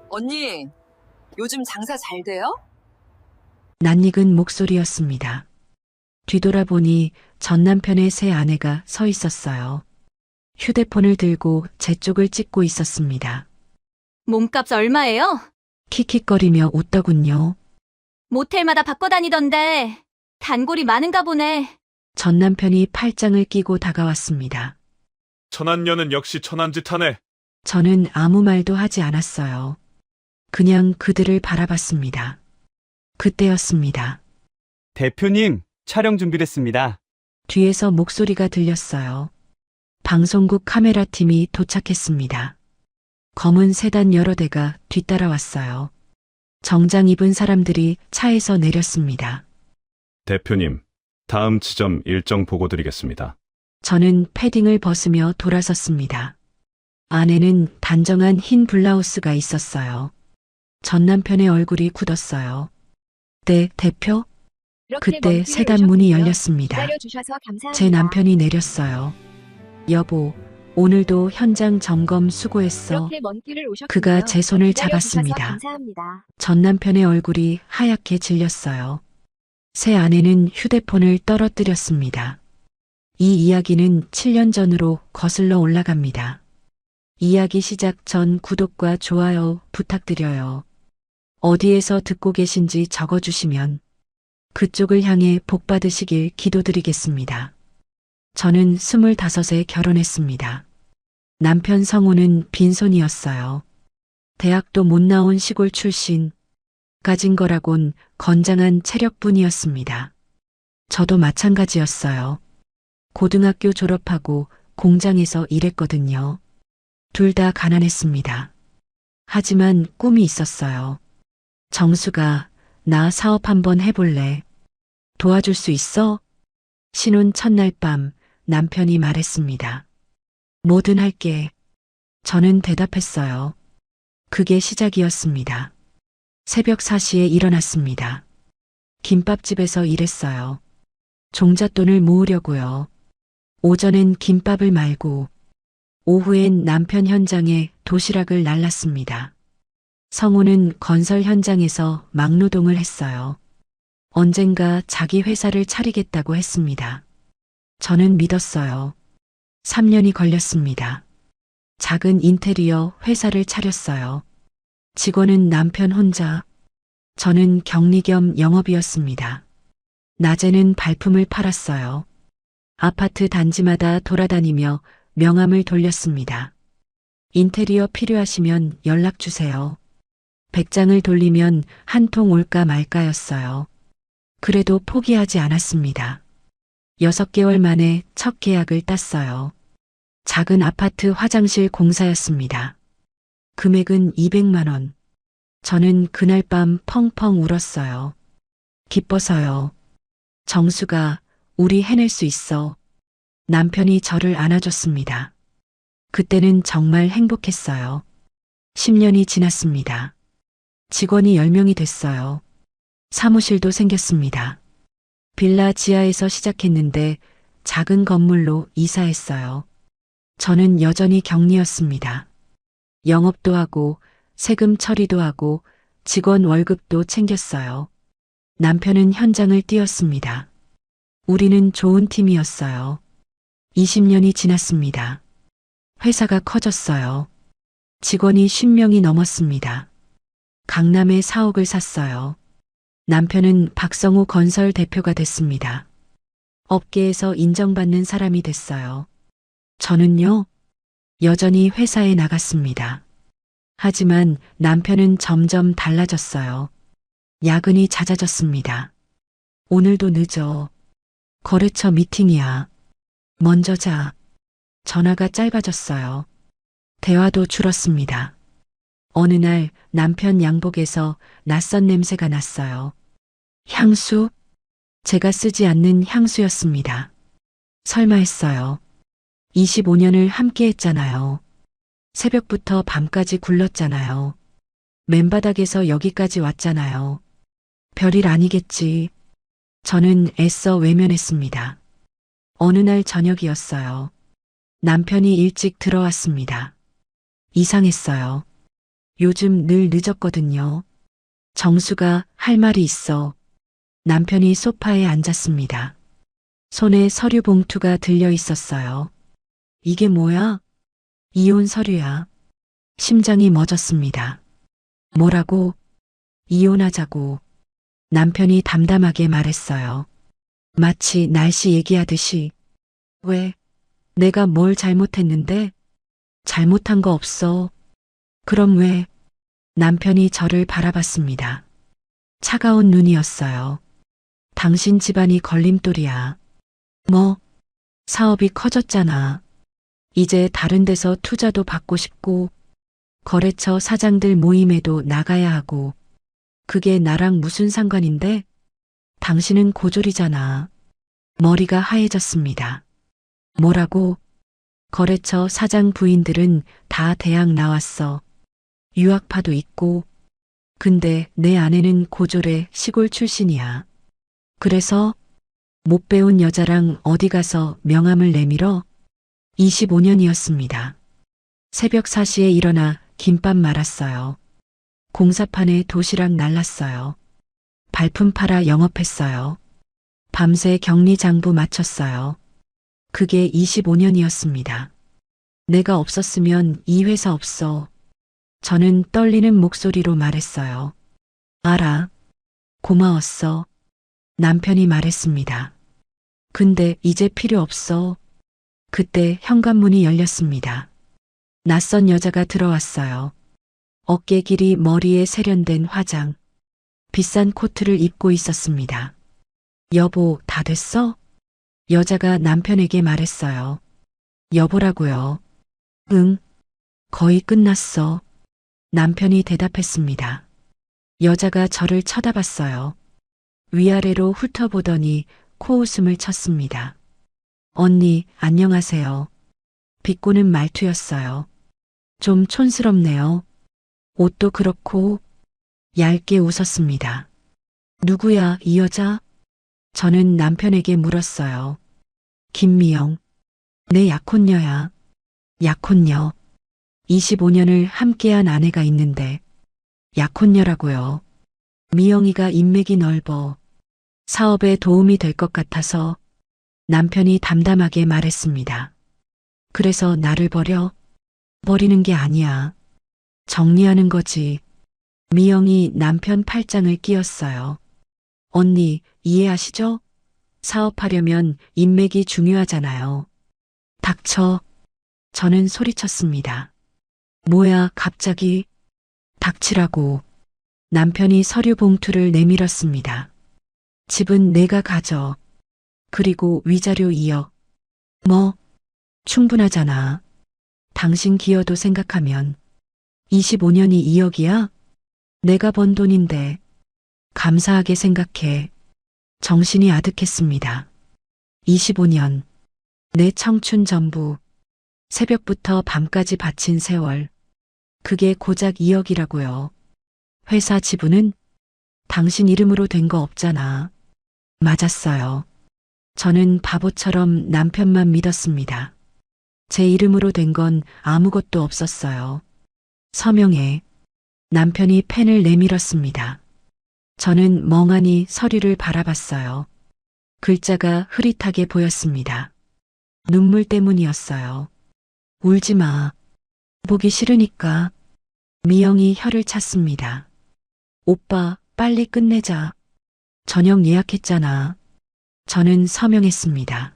언니, 요즘 장사 잘 돼요? 낯익은 목소리였습니다. 뒤돌아보니 전 남편의 새 아내가 서 있었어요. 휴대폰을 들고 제 쪽을 찍고 있었습니다. 몸값 얼마예요? 킥킥거리며 웃더군요. 모텔마다 바꿔 다니던데 단골이 많은가 보네. 전 남편이 팔짱을 끼고 다가왔습니다. 천한녀는 역시 천한 짓 하네. 저는 아무 말도 하지 않았어요. 그냥 그들을 바라봤습니다. 그때였습니다. 대표님, 촬영 준비됐습니다. 뒤에서 목소리가 들렸어요. 방송국 카메라팀이 도착했습니다. 검은 세단 여러 대가 뒤따라왔어요. 정장 입은 사람들이 차에서 내렸습니다. 대표님, 다음 지점 일정 보고 드리겠습니다. 저는 패딩을 벗으며 돌아섰습니다. 안에는 단정한 흰 블라우스가 있었어요. 전 남편의 얼굴이 굳었어요. 네, 대표? 그때 세단 문이 열렸습니다. 제 남편이 내렸어요. 여보, 오늘도 현장 점검 수고했어. 그가 제 손을 잡았습니다. 전 남편의 얼굴이 하얗게 질렸어요. 새 아내는 휴대폰을 떨어뜨렸습니다. 이 이야기는 7년 전으로 거슬러 올라갑니다. 이야기 시작 전 구독과 좋아요 부탁드려요. 어디에서 듣고 계신지 적어주시면 그쪽을 향해 복 받으시길 기도드리겠습니다. 저는 25에 결혼했습니다. 남편 성우는 빈손이었어요. 대학도 못 나온 시골 출신, 가진 거라곤 건장한 체력뿐이었습니다. 저도 마찬가지였어요. 고등학교 졸업하고 공장에서 일했거든요. 둘 다 가난했습니다. 하지만 꿈이 있었어요. 정수가 나 사업 한번 해볼래? 도와줄 수 있어? 신혼 첫날 밤 남편이 말했습니다. 뭐든 할게. 저는 대답했어요. 그게 시작이었습니다. 새벽 4시에 일어났습니다. 김밥집에서 일했어요. 종잣돈을 모으려고요. 오전엔 김밥을 말고 오후엔 남편 현장에 도시락을 날랐습니다. 성우는 건설 현장에서 막노동을 했어요. 언젠가 자기 회사를 차리겠다고 했습니다. 저는 믿었어요. 3년이 걸렸습니다. 작은 인테리어 회사를 차렸어요. 직원은 남편 혼자, 저는 격리 겸 영업이었습니다. 낮에는 발품을 팔았어요. 아파트 단지마다 돌아다니며 명함을 돌렸습니다. 인테리어 필요하시면 연락 주세요. 100장을 돌리면 한 통 올까 말까였어요. 그래도 포기하지 않았습니다. 6개월 만에 첫 계약을 땄어요. 작은 아파트 화장실 공사였습니다. 금액은 200만 원. 저는 그날 밤 펑펑 울었어요. 기뻐서요. 정수가 우리 해낼 수 있어. 남편이 저를 안아줬습니다. 그때는 정말 행복했어요. 10년이 지났습니다. 직원이 10명이 됐어요. 사무실도 생겼습니다. 빌라 지하에서 시작했는데 작은 건물로 이사했어요. 저는 여전히 격리였습니다. 영업도 하고 세금 처리도 하고 직원 월급도 챙겼어요. 남편은 현장을 뛰었습니다. 우리는 좋은 팀이었어요. 20년이 지났습니다. 회사가 커졌어요. 직원이 10명이 넘었습니다. 강남에 사옥을 샀어요. 남편은 박성우 건설 대표가 됐습니다. 업계에서 인정받는 사람이 됐어요. 저는요, 여전히 회사에 나갔습니다. 하지만 남편은 점점 달라졌어요. 야근이 잦아졌습니다. 오늘도 늦어. 거래처 미팅이야. 먼저 자. 전화가 짧아졌어요. 대화도 줄었습니다. 어느 날 남편 양복에서 낯선 냄새가 났어요. 향수? 제가 쓰지 않는 향수였습니다. 설마 했어요. 25년을 함께 했잖아요. 새벽부터 밤까지 굴렀잖아요. 맨바닥에서 여기까지 왔잖아요. 별일 아니겠지. 저는 애써 외면했습니다. 어느 날 저녁이었어요. 남편이 일찍 들어왔습니다. 이상했어요. 요즘 늘 늦었거든요. 정수가 할 말이 있어. 남편이 소파에 앉았습니다. 손에 서류 봉투가 들려 있었어요. 이게 뭐야? 이혼 서류야. 심장이 멎었습니다. 뭐라고? 이혼하자고. 남편이 담담하게 말했어요. 마치 날씨 얘기하듯이. 왜? 내가 뭘 잘못했는데? 잘못한 거 없어. 그럼 왜? 남편이 저를 바라봤습니다. 차가운 눈이었어요. 당신 집안이 걸림돌이야. 뭐? 사업이 커졌잖아. 이제 다른 데서 투자도 받고 싶고, 거래처 사장들 모임에도 나가야 하고, 그게 나랑 무슨 상관인데? 당신은 고졸이잖아. 머리가 하얘졌습니다. 뭐라고? 거래처 사장 부인들은 다 대학 나왔어. 유학파도 있고. 근데 내 아내는 고졸의 시골 출신이야. 그래서 못 배운 여자랑 어디 가서 명함을 내밀어? 25년이었습니다. 새벽 4시에 일어나 김밥 말았어요. 공사판에 도시락 날랐어요. 발품 팔아 영업했어요. 밤새 격리장부 마쳤어요. 그게 25년이었습니다. 내가 없었으면 이 회사 없어. 저는 떨리는 목소리로 말했어요. 알아. 고마웠어. 남편이 말했습니다. 근데 이제 필요 없어. 그때 현관문이 열렸습니다. 낯선 여자가 들어왔어요. 어깨 길이 머리에 세련된 화장. 비싼 코트를 입고 있었습니다. 여보, 다 됐어? 여자가 남편에게 말했어요. 여보라고요. 응. 거의 끝났어. 남편이 대답했습니다. 여자가 저를 쳐다봤어요. 위아래로 훑어보더니 코웃음을 쳤습니다. 언니, 안녕하세요. 비꼬는 말투였어요. 좀 촌스럽네요. 옷도 그렇고. 얇게 웃었습니다. 누구야, 이 여자? 저는 남편에게 물었어요. 김미영. 내 약혼녀야. 약혼녀. 25년을 함께한 아내가 있는데 약혼녀라고요. 미영이가 인맥이 넓어 사업에 도움이 될 것 같아서 남편이 담담하게 말했습니다. 그래서 나를 버려? 버리는 게 아니야. 정리하는 거지. 미영이 남편 팔짱을 끼웠어요. 언니, 이해하시죠? 사업하려면 인맥이 중요하잖아요. 닥쳐. 저는 소리쳤습니다. 뭐야, 갑자기? 닥치라고. 남편이 서류 봉투를 내밀었습니다. 집은 내가 가져. 그리고 위자료 2억. 뭐? 충분하잖아. 당신 기여도 생각하면. 25년이 2억이야? 내가 번 돈인데. 감사하게 생각해. 정신이 아득했습니다. 25년. 내 청춘 전부. 새벽부터 밤까지 바친 세월. 그게 고작 2억이라고요. 회사 지분은? 당신 이름으로 된 거 없잖아. 맞았어요. 저는 바보처럼 남편만 믿었습니다. 제 이름으로 된 건 아무것도 없었어요. 서명해. 남편이 펜을 내밀었습니다. 저는 멍하니 서류를 바라봤어요. 글자가 흐릿하게 보였습니다. 눈물 때문이었어요. 울지 마. 보기 싫으니까. 미영이 혀를 찼습니다. 오빠, 빨리 끝내자. 저녁 예약했잖아. 저는 서명했습니다.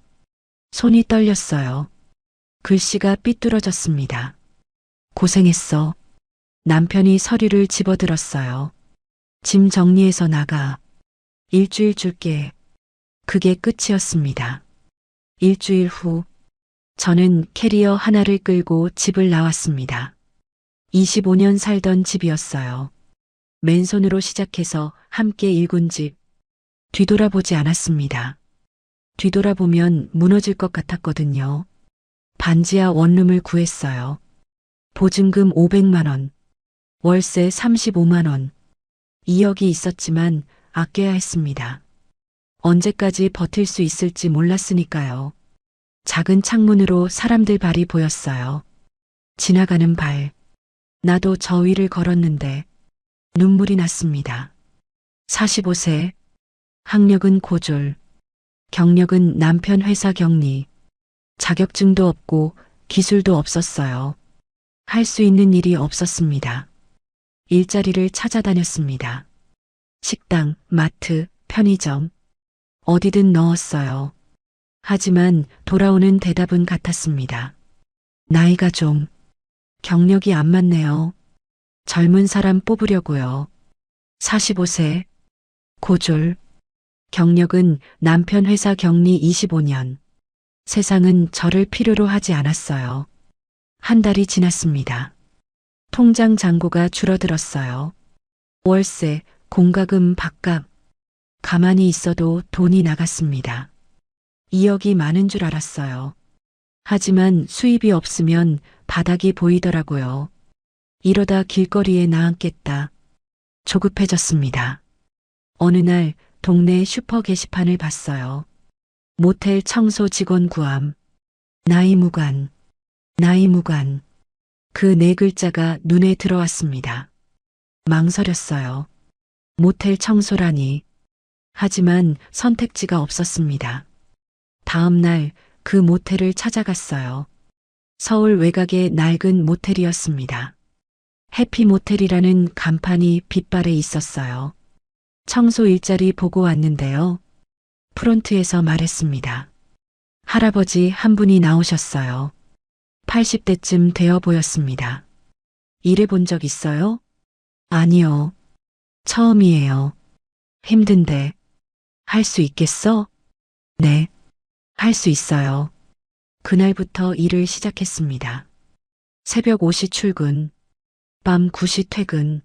손이 떨렸어요. 글씨가 삐뚤어졌습니다. 고생했어. 남편이 서류를 집어들었어요. 짐 정리해서 나가. 일주일 줄게. 그게 끝이었습니다. 일주일 후, 저는 캐리어 하나를 끌고 집을 나왔습니다. 25년 살던 집이었어요. 맨손으로 시작해서 함께 일군 집. 뒤돌아보지 않았습니다. 뒤돌아보면 무너질 것 같았거든요. 반지하 원룸을 구했어요. 보증금 500만 원, 월세 35만 원. 2억이 있었지만 아껴야 했습니다. 언제까지 버틸 수 있을지 몰랐으니까요. 작은 창문으로 사람들 발이 보였어요. 지나가는 발. 나도 저 위를 걸었는데 눈물이 났습니다. 45세, 학력은 고졸, 경력은 남편 회사 격리, 자격증도 없고 기술도 없었어요. 할 수 있는 일이 없었습니다. 일자리를 찾아다녔습니다. 식당, 마트, 편의점, 어디든 넣었어요. 하지만 돌아오는 대답은 같았습니다. 나이가 좀, 경력이 안 맞네요. 젊은 사람 뽑으려고요. 45세, 고졸, 경력은 남편 회사 격리 25년. 세상은 저를 필요로 하지 않았어요. 한 달이 지났습니다. 통장 잔고가 줄어들었어요. 월세, 공과금, 밥값. 가만히 있어도 돈이 나갔습니다. 2억이 많은 줄 알았어요. 하지만 수입이 없으면 바닥이 보이더라고요. 이러다 길거리에 나앉겠다. 조급해졌습니다. 어느 날 동네 슈퍼 게시판을 봤어요. 모텔 청소 직원 구함. 나이 무관. 나이 무관. 그 네 글자가 눈에 들어왔습니다. 망설였어요. 모텔 청소라니. 하지만 선택지가 없었습니다. 다음 날 그 모텔을 찾아갔어요. 서울 외곽의 낡은 모텔이었습니다. 해피 모텔이라는 간판이 빗발에 있었어요. 청소 일자리 보고 왔는데요. 프론트에서 말했습니다. 할아버지 한 분이 나오셨어요. 80대쯤 되어 보였습니다. 일해본 적 있어요? 아니요. 처음이에요. 힘든데. 할 수 있겠어? 네. 할 수 있어요. 그날부터 일을 시작했습니다. 새벽 5시 출근, 밤 9시 퇴근,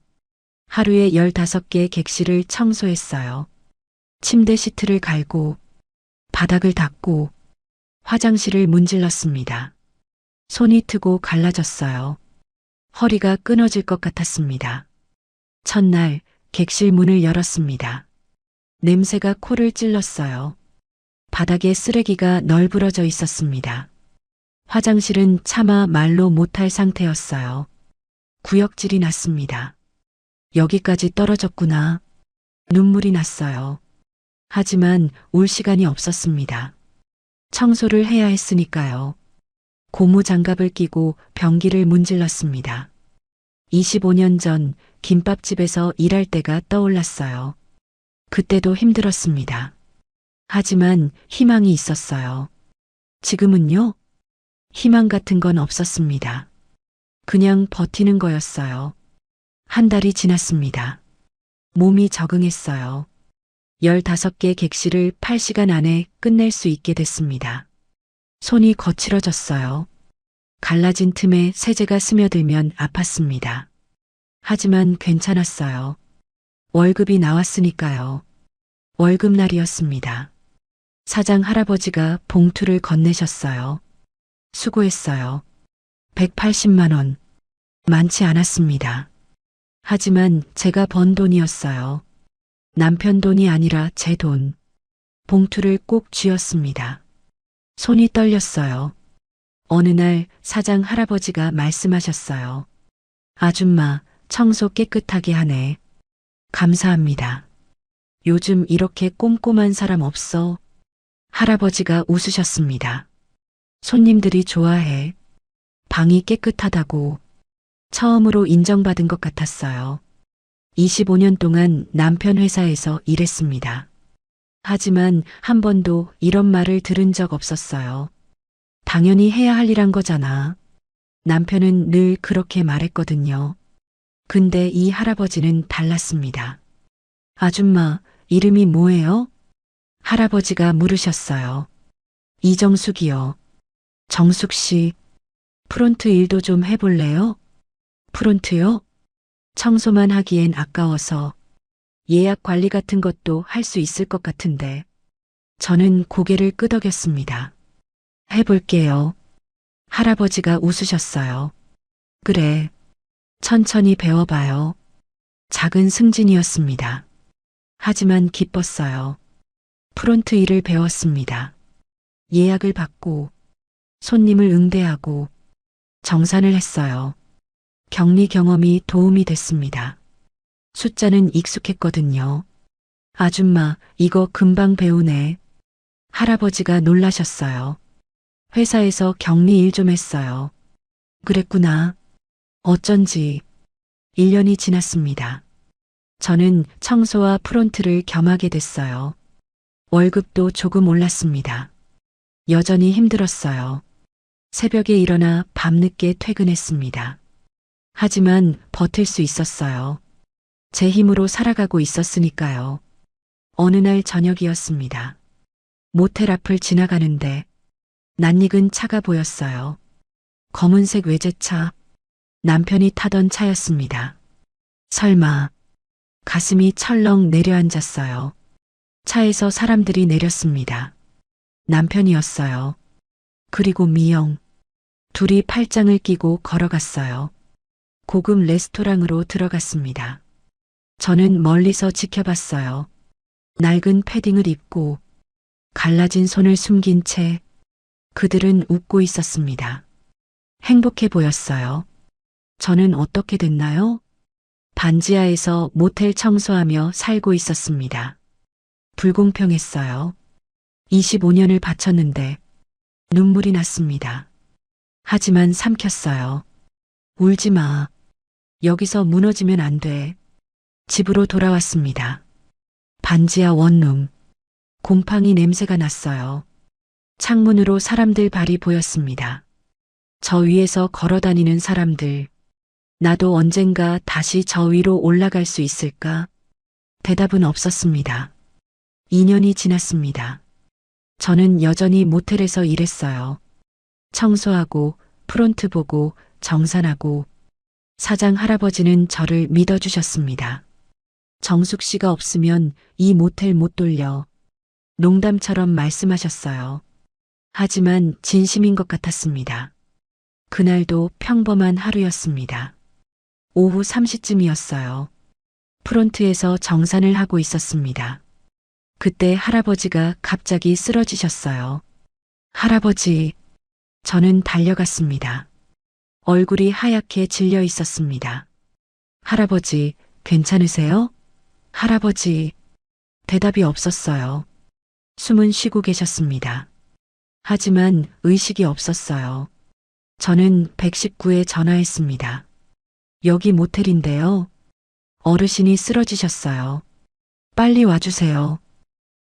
하루에 15개 객실을 청소했어요. 침대 시트를 갈고, 바닥을 닦고, 화장실을 문질렀습니다. 손이 트고 갈라졌어요. 허리가 끊어질 것 같았습니다. 첫날 객실 문을 열었습니다. 냄새가 코를 찔렀어요. 바닥에 쓰레기가 널브러져 있었습니다. 화장실은 차마 말로 못할 상태였어요. 구역질이 났습니다. 여기까지 떨어졌구나. 눈물이 났어요. 하지만 울 시간이 없었습니다. 청소를 해야 했으니까요. 고무 장갑을 끼고 변기를 문질렀습니다. 25년 전 김밥집에서 일할 때가 떠올랐어요. 그때도 힘들었습니다. 하지만 희망이 있었어요. 지금은요? 희망 같은 건 없었습니다. 그냥 버티는 거였어요. 한 달이 지났습니다. 몸이 적응했어요. 15개 객실을 8시간 안에 끝낼 수 있게 됐습니다. 손이 거칠어졌어요. 갈라진 틈에 세제가 스며들면 아팠습니다. 하지만 괜찮았어요. 월급이 나왔으니까요. 월급날이었습니다. 사장 할아버지가 봉투를 건네셨어요. 수고했어요. 180만 원. 많지 않았습니다. 하지만 제가 번 돈이었어요. 남편 돈이 아니라 제 돈. 봉투를 꼭 쥐었습니다. 손이 떨렸어요. 어느 날 사장 할아버지가 말씀하셨어요. 아줌마, 청소 깨끗하게 하네. 감사합니다. 요즘 이렇게 꼼꼼한 사람 없어. 할아버지가 웃으셨습니다. 손님들이 좋아해. 방이 깨끗하다고. 처음으로 인정받은 것 같았어요. 25년 동안 남편 회사에서 일했습니다. 하지만 한 번도 이런 말을 들은 적 없었어요. 당연히 해야 할 일 한 거잖아. 남편은 늘 그렇게 말했거든요. 근데 이 할아버지는 달랐습니다. 아줌마, 이름이 뭐예요? 할아버지가 물으셨어요. 이정숙이요. 정숙 씨, 프론트 일도 좀 해볼래요? 프론트요? 청소만 하기엔 아까워서 예약 관리 같은 것도 할 수 있을 것 같은데. 저는 고개를 끄덕였습니다. 해볼게요. 할아버지가 웃으셨어요. 그래. 천천히 배워봐요. 작은 승진이었습니다. 하지만 기뻤어요. 프론트 일을 배웠습니다. 예약을 받고 손님을 응대하고 정산을 했어요. 격리 경험이 도움이 됐습니다. 숫자는 익숙했거든요. 아줌마, 이거 금방 배우네. 할아버지가 놀라셨어요. 회사에서 격리 일 좀 했어요. 그랬구나. 어쩐지 1년이 지났습니다. 저는 청소와 프론트를 겸하게 됐어요. 월급도 조금 올랐습니다. 여전히 힘들었어요. 새벽에 일어나 밤늦게 퇴근했습니다. 하지만 버틸 수 있었어요. 제 힘으로 살아가고 있었으니까요. 어느 날 저녁이었습니다. 모텔 앞을 지나가는데 낯익은 차가 보였어요. 검은색 외제차. 남편이 타던 차였습니다. 설마. 가슴이 철렁 내려앉았어요. 차에서 사람들이 내렸습니다. 남편이었어요. 그리고 미영. 둘이 팔짱을 끼고 걸어갔어요. 고급 레스토랑으로 들어갔습니다. 저는 멀리서 지켜봤어요. 낡은 패딩을 입고 갈라진 손을 숨긴 채 그들은 웃고 있었습니다. 행복해 보였어요. 저는 어떻게 됐나요? 반지하에서 모텔 청소하며 살고 있었습니다. 불공평했어요. 25년을 바쳤는데 눈물이 났습니다. 하지만 삼켰어요. 울지 마. 여기서 무너지면 안 돼. 집으로 돌아왔습니다. 반지하 원룸. 곰팡이 냄새가 났어요. 창문으로 사람들 발이 보였습니다. 저 위에서 걸어다니는 사람들. 나도 언젠가 다시 저 위로 올라갈 수 있을까? 대답은 없었습니다. 2년이 지났습니다. 저는 여전히 모텔에서 일했어요. 청소하고 프론트 보고 정산하고 사장 할아버지는 저를 믿어주셨습니다. 정숙 씨가 없으면 이 모텔 못 돌려. 농담처럼 말씀하셨어요. 하지만 진심인 것 같았습니다. 그날도 평범한 하루였습니다. 오후 3시쯤이었어요. 프론트에서 정산을 하고 있었습니다. 그때 할아버지가 갑자기 쓰러지셨어요. 할아버지, 저는 달려갔습니다. 얼굴이 하얗게 질려 있었습니다. 할아버지, 괜찮으세요? 할아버지, 대답이 없었어요. 숨은 쉬고 계셨습니다. 하지만 의식이 없었어요. 저는 119에 전화했습니다. 여기 모텔인데요. 어르신이 쓰러지셨어요. 빨리 와주세요.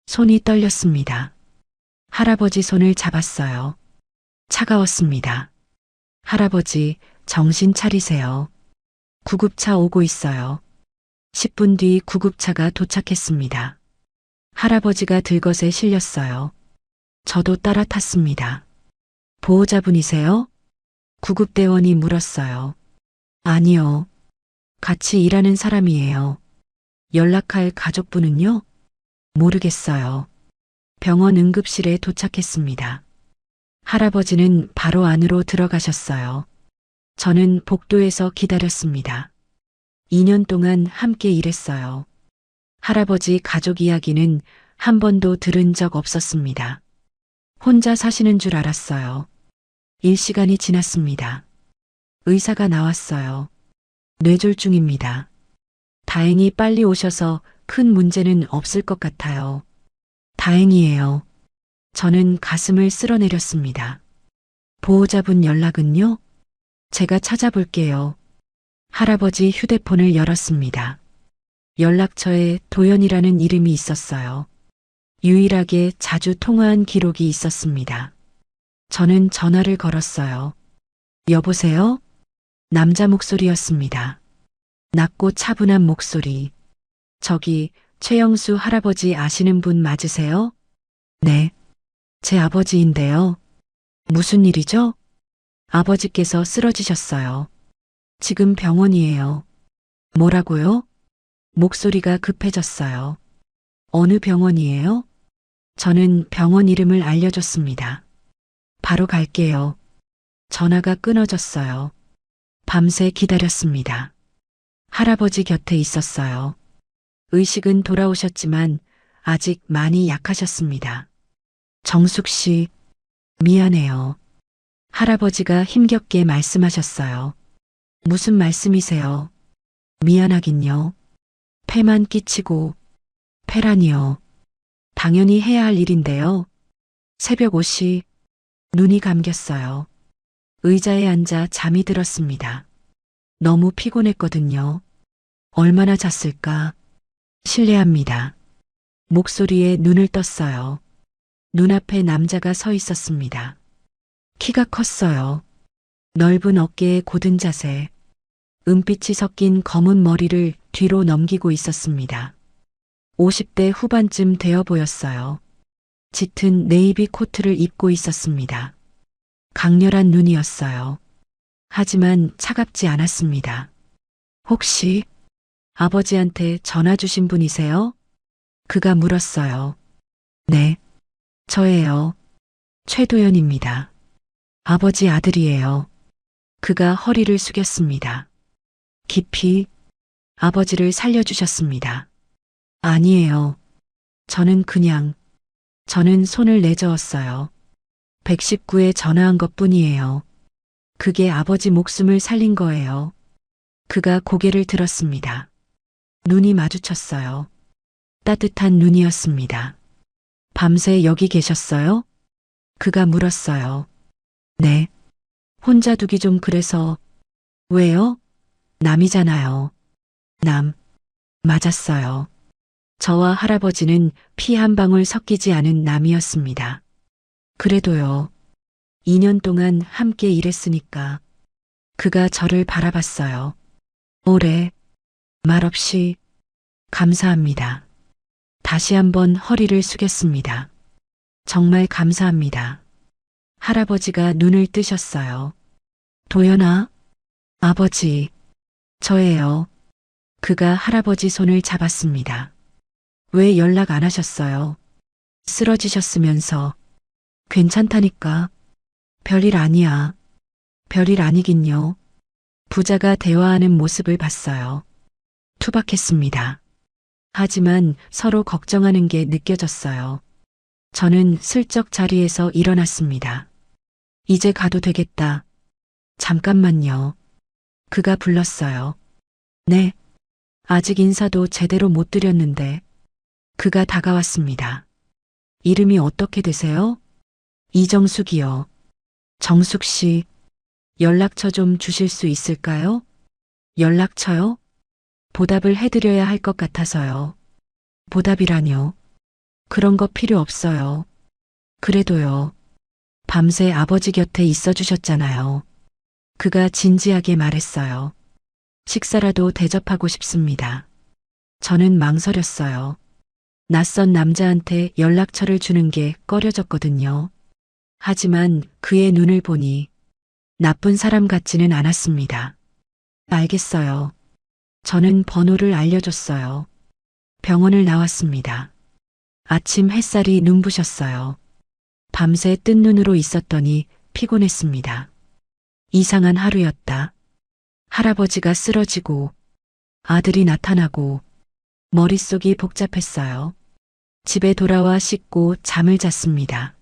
손이 떨렸습니다. 할아버지 손을 잡았어요. 차가웠습니다. 할아버지, 정신 차리세요. 구급차 오고 있어요. 10분 뒤 구급차가 도착했습니다. 할아버지가 들것에 실렸어요. 저도 따라 탔습니다. 보호자분이세요? 구급대원이 물었어요. 아니요. 같이 일하는 사람이에요. 연락할 가족분은요? 모르겠어요. 병원 응급실에 도착했습니다. 할아버지는 바로 안으로 들어가셨어요. 저는 복도에서 기다렸습니다. 2년 동안 함께 일했어요. 할아버지 가족 이야기는 한 번도 들은 적 없었습니다. 혼자 사시는 줄 알았어요. 일시간이 지났습니다. 의사가 나왔어요. 뇌졸중입니다. 다행히 빨리 오셔서 큰 문제는 없을 것 같아요. 다행이에요. 저는 가슴을 쓸어내렸습니다. 보호자분 연락은요? 제가 찾아볼게요. 할아버지 휴대폰을 열었습니다. 연락처에 도연이라는 이름이 있었어요. 유일하게 자주 통화한 기록이 있었습니다. 저는 전화를 걸었어요. 여보세요? 남자 목소리였습니다. 낮고 차분한 목소리. 저기 최영수 할아버지 아시는 분 맞으세요? 네. 제 아버지인데요. 무슨 일이죠? 아버지께서 쓰러지셨어요. 지금 병원이에요. 뭐라고요? 목소리가 급해졌어요. 어느 병원이에요? 저는 병원 이름을 알려줬습니다. 바로 갈게요. 전화가 끊어졌어요. 밤새 기다렸습니다. 할아버지 곁에 있었어요. 의식은 돌아오셨지만 아직 많이 약하셨습니다. 정숙 씨, 미안해요. 할아버지가 힘겹게 말씀하셨어요. 무슨 말씀이세요? 미안하긴요. 폐만 끼치고, 폐라니요. 당연히 해야 할 일인데요. 새벽 5시, 눈이 감겼어요. 의자에 앉아 잠이 들었습니다. 너무 피곤했거든요. 얼마나 잤을까? 실례합니다. 목소리에 눈을 떴어요. 눈앞에 남자가 서 있었습니다. 키가 컸어요. 넓은 어깨에 곧은 자세, 은빛이 섞인 검은 머리를 뒤로 넘기고 있었습니다. 50대 후반쯤 되어 보였어요. 짙은 네이비 코트를 입고 있었습니다. 강렬한 눈이었어요. 하지만 차갑지 않았습니다. 혹시 아버지한테 전화 주신 분이세요? 그가 물었어요. 네, 저예요. 최도연입니다. 아버지 아들이에요. 그가 허리를 숙였습니다. 깊이 아버지를 살려주셨습니다. 아니에요. 저는 손을 내저었어요. 119에 전화한 것 뿐이에요. 그게 아버지 목숨을 살린 거예요. 그가 고개를 들었습니다. 눈이 마주쳤어요. 따뜻한 눈이었습니다. 밤새 여기 계셨어요? 그가 물었어요. 네. 혼자 두기 좀 그래서. 왜요? 남이잖아요. 남. 맞았어요. 저와 할아버지는 피 한 방울 섞이지 않은 남이었습니다. 그래도요. 2년 동안 함께 일했으니까. 그가 저를 바라봤어요. 오래, 말없이, 감사합니다. 다시 한번 허리를 숙였습니다. 정말 감사합니다. 할아버지가 눈을 뜨셨어요. 도연아, 아버지, 저예요. 그가 할아버지 손을 잡았습니다. 왜 연락 안 하셨어요? 쓰러지셨으면서. 괜찮다니까. 별일 아니야. 별일 아니긴요. 부자가 대화하는 모습을 봤어요. 투박했습니다. 하지만 서로 걱정하는 게 느껴졌어요. 저는 슬쩍 자리에서 일어났습니다. 이제 가도 되겠다. 잠깐만요. 그가 불렀어요. 네. 아직 인사도 제대로 못 드렸는데. 그가 다가왔습니다. 이름이 어떻게 되세요? 이정숙이요. 정숙 씨, 연락처 좀 주실 수 있을까요? 연락처요? 보답을 해드려야 할 것 같아서요. 보답이라뇨? 그런 거 필요 없어요. 그래도요. 밤새 아버지 곁에 있어 주셨잖아요. 그가 진지하게 말했어요. 식사라도 대접하고 싶습니다. 저는 망설였어요. 낯선 남자한테 연락처를 주는 게 꺼려졌거든요. 하지만 그의 눈을 보니 나쁜 사람 같지는 않았습니다. 알겠어요. 저는 번호를 알려줬어요. 병원을 나왔습니다. 아침 햇살이 눈부셨어요. 밤새 뜬 눈으로 있었더니 피곤했습니다. 이상한 하루였다. 할아버지가 쓰러지고 아들이 나타나고 머릿속이 복잡했어요. 집에 돌아와 씻고 잠을 잤습니다.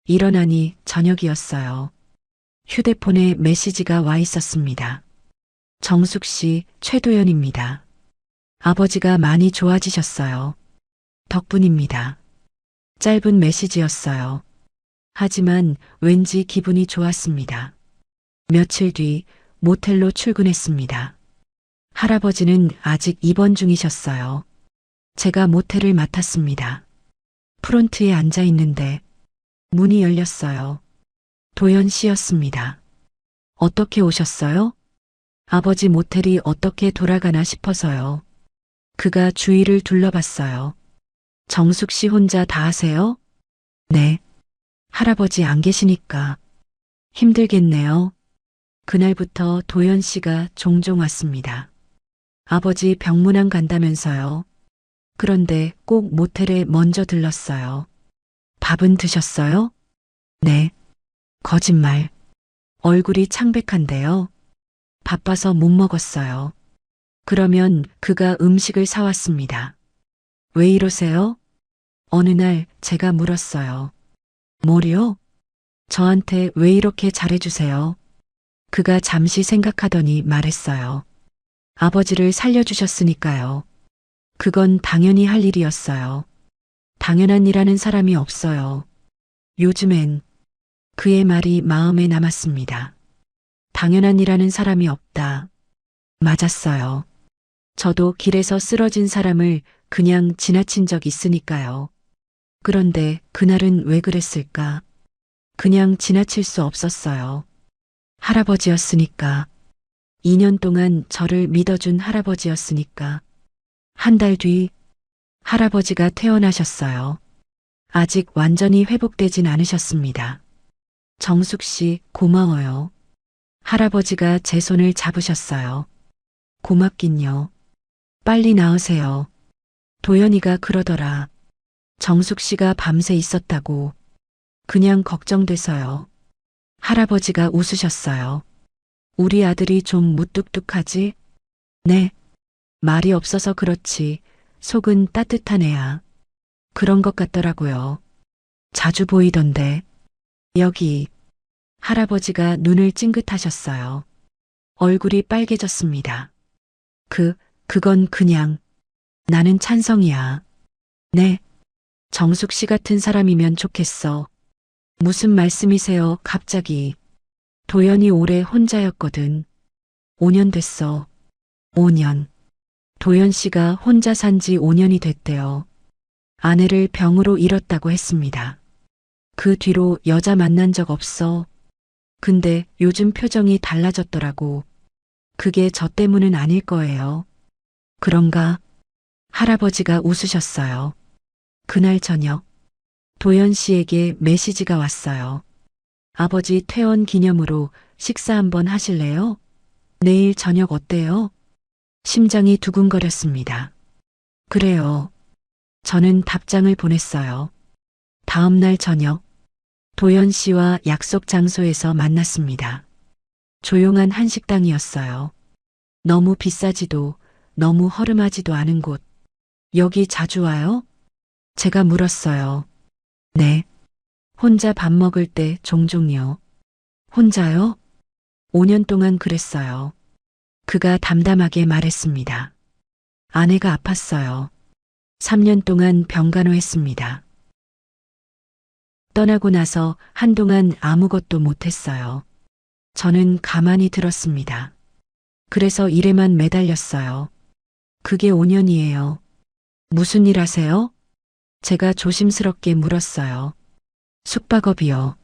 일어나니 저녁이었어요. 휴대폰에 메시지가 와 있었습니다. 정숙 씨, 최도연입니다. 아버지가 많이 좋아지셨어요. 덕분입니다. 짧은 메시지였어요. 하지만 왠지 기분이 좋았습니다. 며칠 뒤 모텔로 출근했습니다. 할아버지는 아직 입원 중이셨어요. 제가 모텔을 맡았습니다. 프론트에 앉아 있는데 문이 열렸어요. 도연 씨였습니다. 어떻게 오셨어요? 아버지 모텔이 어떻게 돌아가나 싶어서요. 그가 주위를 둘러봤어요. 정숙 씨 혼자 다 하세요? 네. 할아버지 안 계시니까. 힘들겠네요. 그날부터 도연 씨가 종종 왔습니다. 아버지 병문안 간다면서요. 그런데 꼭 모텔에 먼저 들렀어요. 밥은 드셨어요? 네. 거짓말. 얼굴이 창백한데요. 바빠서 못 먹었어요. 그러면 그가 음식을 사왔습니다. 왜 이러세요? 어느 날 제가 물었어요. 뭐요? 저한테 왜 이렇게 잘해주세요? 그가 잠시 생각하더니 말했어요. 아버지를 살려주셨으니까요. 그건 당연히 할 일이었어요. 당연한 일하는 사람이 없어요. 요즘엔 그의 말이 마음에 남았습니다. 당연한 일하는 사람이 없다. 맞았어요. 저도 길에서 쓰러진 사람을 그냥 지나친 적 있으니까요. 그런데 그날은 왜 그랬을까? 그냥 지나칠 수 없었어요. 할아버지였으니까. 2년 동안 저를 믿어준 할아버지였으니까. 한 달 뒤 할아버지가 퇴원하셨어요. 아직 완전히 회복되진 않으셨습니다. 정숙 씨, 고마워요. 할아버지가 제 손을 잡으셨어요. 고맙긴요. 빨리 나으세요. 도연이가 그러더라. 정숙 씨가 밤새 있었다고. 그냥 걱정돼서요. 할아버지가 웃으셨어요. 우리 아들이 좀 무뚝뚝하지? 네. 말이 없어서 그렇지. 속은 따뜻한 애야. 그런 것 같더라고요. 자주 보이던데. 여기. 할아버지가 눈을 찡긋하셨어요. 얼굴이 빨개졌습니다. 그건 그냥. 나는 찬성이야. 네. 정숙 씨 같은 사람이면 좋겠어. 무슨 말씀이세요, 갑자기. 도연이 올해 혼자였거든. 5년 됐어. 5년. 도연 씨가 혼자 산 지 5년이 됐대요. 아내를 병으로 잃었다고 했습니다. 그 뒤로 여자 만난 적 없어. 근데 요즘 표정이 달라졌더라고. 그게 저 때문은 아닐 거예요. 그런가? 할아버지가 웃으셨어요. 그날 저녁, 도연 씨에게 메시지가 왔어요. 아버지 퇴원 기념으로 식사 한번 하실래요? 내일 저녁 어때요? 심장이 두근거렸습니다. 그래요. 저는 답장을 보냈어요. 다음 날 저녁, 도연 씨와 약속 장소에서 만났습니다. 조용한 한식당이었어요. 너무 비싸지도 너무 허름하지도 않은 곳. 여기 자주 와요? 제가 물었어요. 네. 혼자 밥 먹을 때 종종요. 혼자요? 5년 동안 그랬어요. 그가 담담하게 말했습니다. 아내가 아팠어요. 3년 동안 병간호했습니다. 떠나고 나서 한동안 아무것도 못했어요. 저는 가만히 들었습니다. 그래서 일에만 매달렸어요. 그게 5년이에요. 무슨 일 하세요? 제가 조심스럽게 물었어요. 숙박업이요.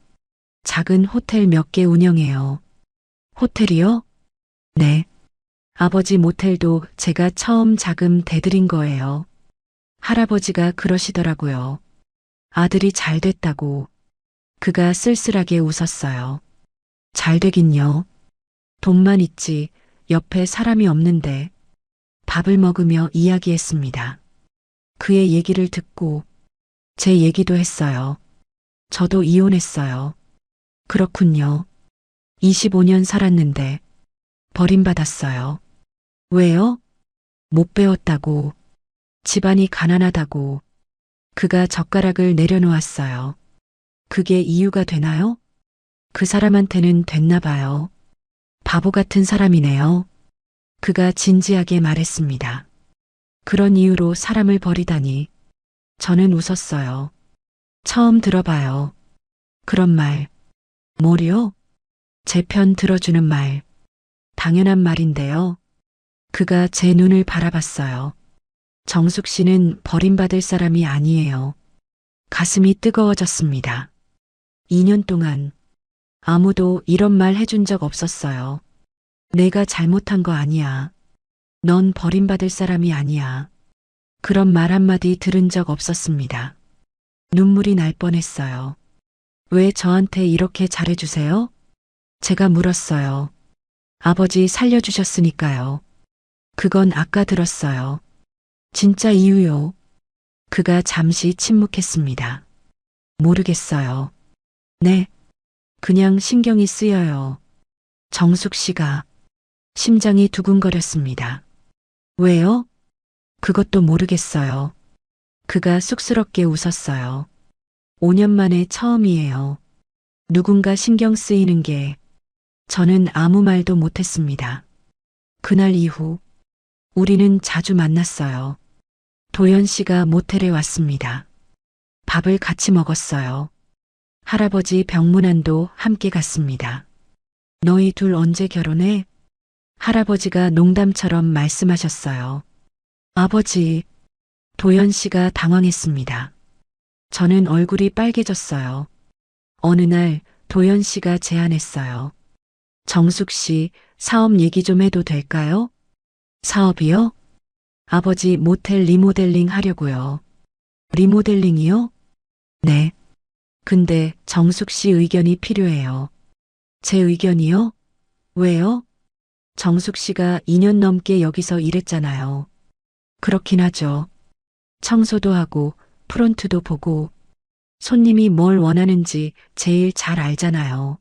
작은 호텔 몇 개 운영해요. 호텔이요? 네. 아버지 모텔도 제가 처음 자금 대드린 거예요. 할아버지가 그러시더라고요. 아들이 잘 됐다고. 그가 쓸쓸하게 웃었어요. 잘 되긴요. 돈만 있지 옆에 사람이 없는데. 밥을 먹으며 이야기했습니다. 그의 얘기를 듣고 제 얘기도 했어요. 저도 이혼했어요. 그렇군요. 25년 살았는데 버림받았어요. 왜요? 못 배웠다고. 집안이 가난하다고. 그가 젓가락을 내려놓았어요. 그게 이유가 되나요? 그 사람한테는 됐나 봐요. 바보 같은 사람이네요. 그가 진지하게 말했습니다. 그런 이유로 사람을 버리다니. 저는 웃었어요. 처음 들어봐요. 그런 말. 뭐요? 제 편 들어주는 말. 당연한 말인데요. 그가 제 눈을 바라봤어요. 정숙 씨는 버림받을 사람이 아니에요. 가슴이 뜨거워졌습니다. 2년 동안 아무도 이런 말 해준 적 없었어요. 내가 잘못한 거 아니야. 넌 버림받을 사람이 아니야. 그런 말 한마디 들은 적 없었습니다. 눈물이 날 뻔했어요. 왜 저한테 이렇게 잘해주세요? 제가 물었어요. 아버지 살려주셨으니까요. 그건 아까 들었어요. 진짜 이유요. 그가 잠시 침묵했습니다. 모르겠어요. 네. 그냥 신경이 쓰여요. 정숙 씨가. 심장이 두근거렸습니다. 왜요? 그것도 모르겠어요. 그가 쑥스럽게 웃었어요. 5년 만에 처음이에요. 누군가 신경 쓰이는 게 저는 아무 말도 못했습니다. 그날 이후 우리는 자주 만났어요. 도연 씨가 모텔에 왔습니다. 밥을 같이 먹었어요. 할아버지 병문안도 함께 갔습니다. 너희 둘 언제 결혼해? 할아버지가 농담처럼 말씀하셨어요. 아버지, 도연 씨가 당황했습니다. 저는 얼굴이 빨개졌어요. 어느 날 도연 씨가 제안했어요. 정숙 씨, 사업 얘기 좀 해도 될까요? 사업이요? 아버지 모텔 리모델링 하려고요. 리모델링이요? 네. 근데 정숙 씨 의견이 필요해요. 제 의견이요? 왜요? 정숙 씨가 2년 넘게 여기서 일했잖아요. 그렇긴 하죠. 청소도 하고 프론트도 보고 손님이 뭘 원하는지 제일 잘 알잖아요.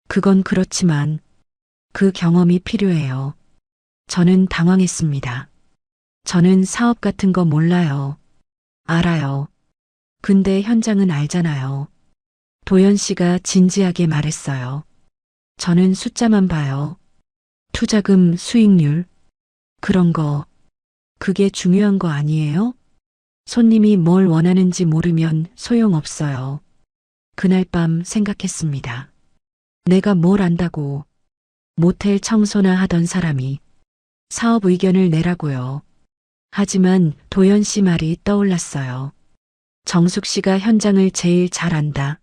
그건 그렇지만 그 경험이 필요해요. 저는 당황했습니다. 저는 사업 같은 거 몰라요. 알아요. 근데 현장은 알잖아요. 도연 씨가 진지하게 말했어요. 저는 숫자만 봐요. 투자금, 수익률. 그런 거. 그게 중요한 거 아니에요? 손님이 뭘 원하는지 모르면 소용없어요. 그날 밤 생각했습니다. 내가 뭘 안다고 모텔 청소나 하던 사람이 사업 의견을 내라고요. 하지만 도연 씨 말이 떠올랐어요. 정숙 씨가 현장을 제일 잘 안다.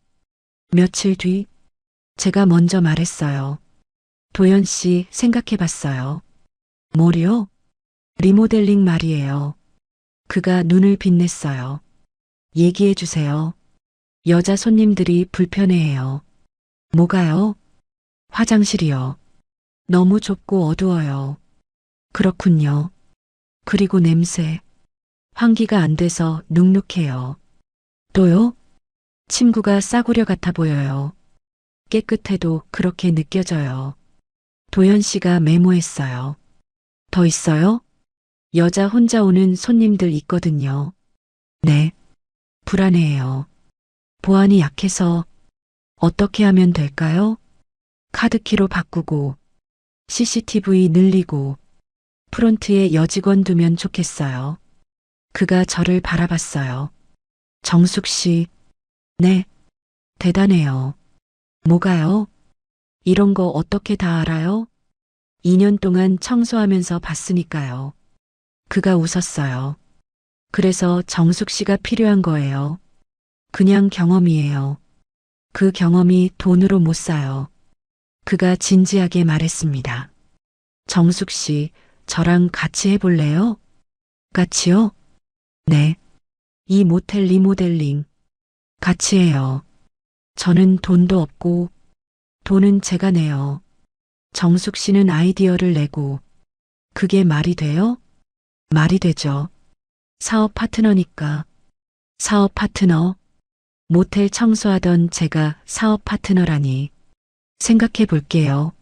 며칠 뒤 제가 먼저 말했어요. 도연 씨 생각해 봤어요. 뭐요? 리모델링 말이에요. 그가 눈을 빛냈어요. 얘기해 주세요. 여자 손님들이 불편해해요. 뭐가요? 화장실이요. 너무 좁고 어두워요. 그렇군요. 그리고 냄새. 환기가 안 돼서 눅눅해요. 또요? 침구가 싸구려 같아 보여요. 깨끗해도 그렇게 느껴져요. 도연 씨가 메모했어요. 더 있어요? 여자 혼자 오는 손님들 있거든요. 네. 불안해해요. 보안이 약해서 어떻게 하면 될까요? 카드키로 바꾸고 CCTV 늘리고 프론트에 여직원 두면 좋겠어요. 그가 저를 바라봤어요. 정숙 씨. 네. 대단해요. 뭐가요? 이런 거 어떻게 다 알아요? 2년 동안 청소하면서 봤으니까요. 그가 웃었어요. 그래서 정숙 씨가 필요한 거예요. 그냥 경험이에요. 그 경험이 돈으로 못 사요. 그가 진지하게 말했습니다. 정숙 씨, 저랑 같이 해볼래요? 같이요? 네. 이 모텔 리모델링. 같이 해요. 저는 돈도 없고, 돈은 제가 내요. 정숙 씨는 아이디어를 내고, 그게 말이 돼요? 말이 되죠. 사업 파트너니까. 사업 파트너. 모텔 청소하던 제가 사업 파트너라니. 생각해 볼게요.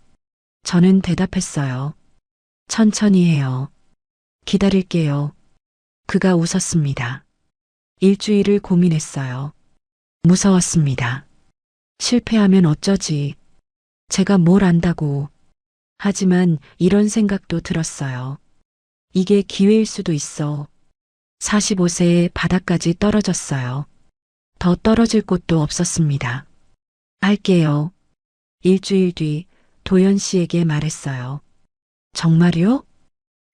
저는 대답했어요. 천천히 해요. 기다릴게요. 그가 웃었습니다. 일주일을 고민했어요. 무서웠습니다. 실패하면 어쩌지? 제가 뭘 안다고. 하지만 이런 생각도 들었어요. 이게 기회일 수도 있어. 45세에 바닥까지 떨어졌어요. 더 떨어질 곳도 없었습니다. 할게요. 일주일 뒤 도연 씨에게 말했어요. 정말요?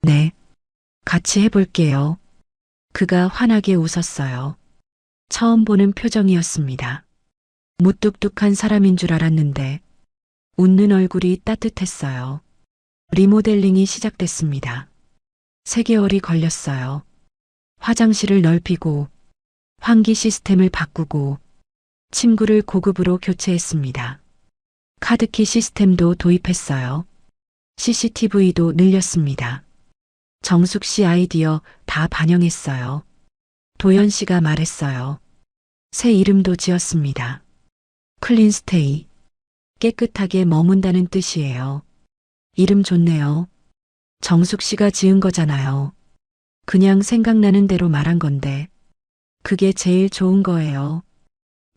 네. 같이 해볼게요. 그가 환하게 웃었어요. 처음 보는 표정이었습니다. 무뚝뚝한 사람인 줄 알았는데 웃는 얼굴이 따뜻했어요. 리모델링이 시작됐습니다. 3개월이 걸렸어요. 화장실을 넓히고 환기 시스템을 바꾸고 침구를 고급으로 교체했습니다. 카드키 시스템도 도입했어요. CCTV도 늘렸습니다. 정숙 씨 아이디어 다 반영했어요. 도연 씨가 말했어요. 새 이름도 지었습니다. 클린스테이. 깨끗하게 머문다는 뜻이에요. 이름 좋네요. 정숙 씨가 지은 거잖아요. 그냥 생각나는 대로 말한 건데 그게 제일 좋은 거예요.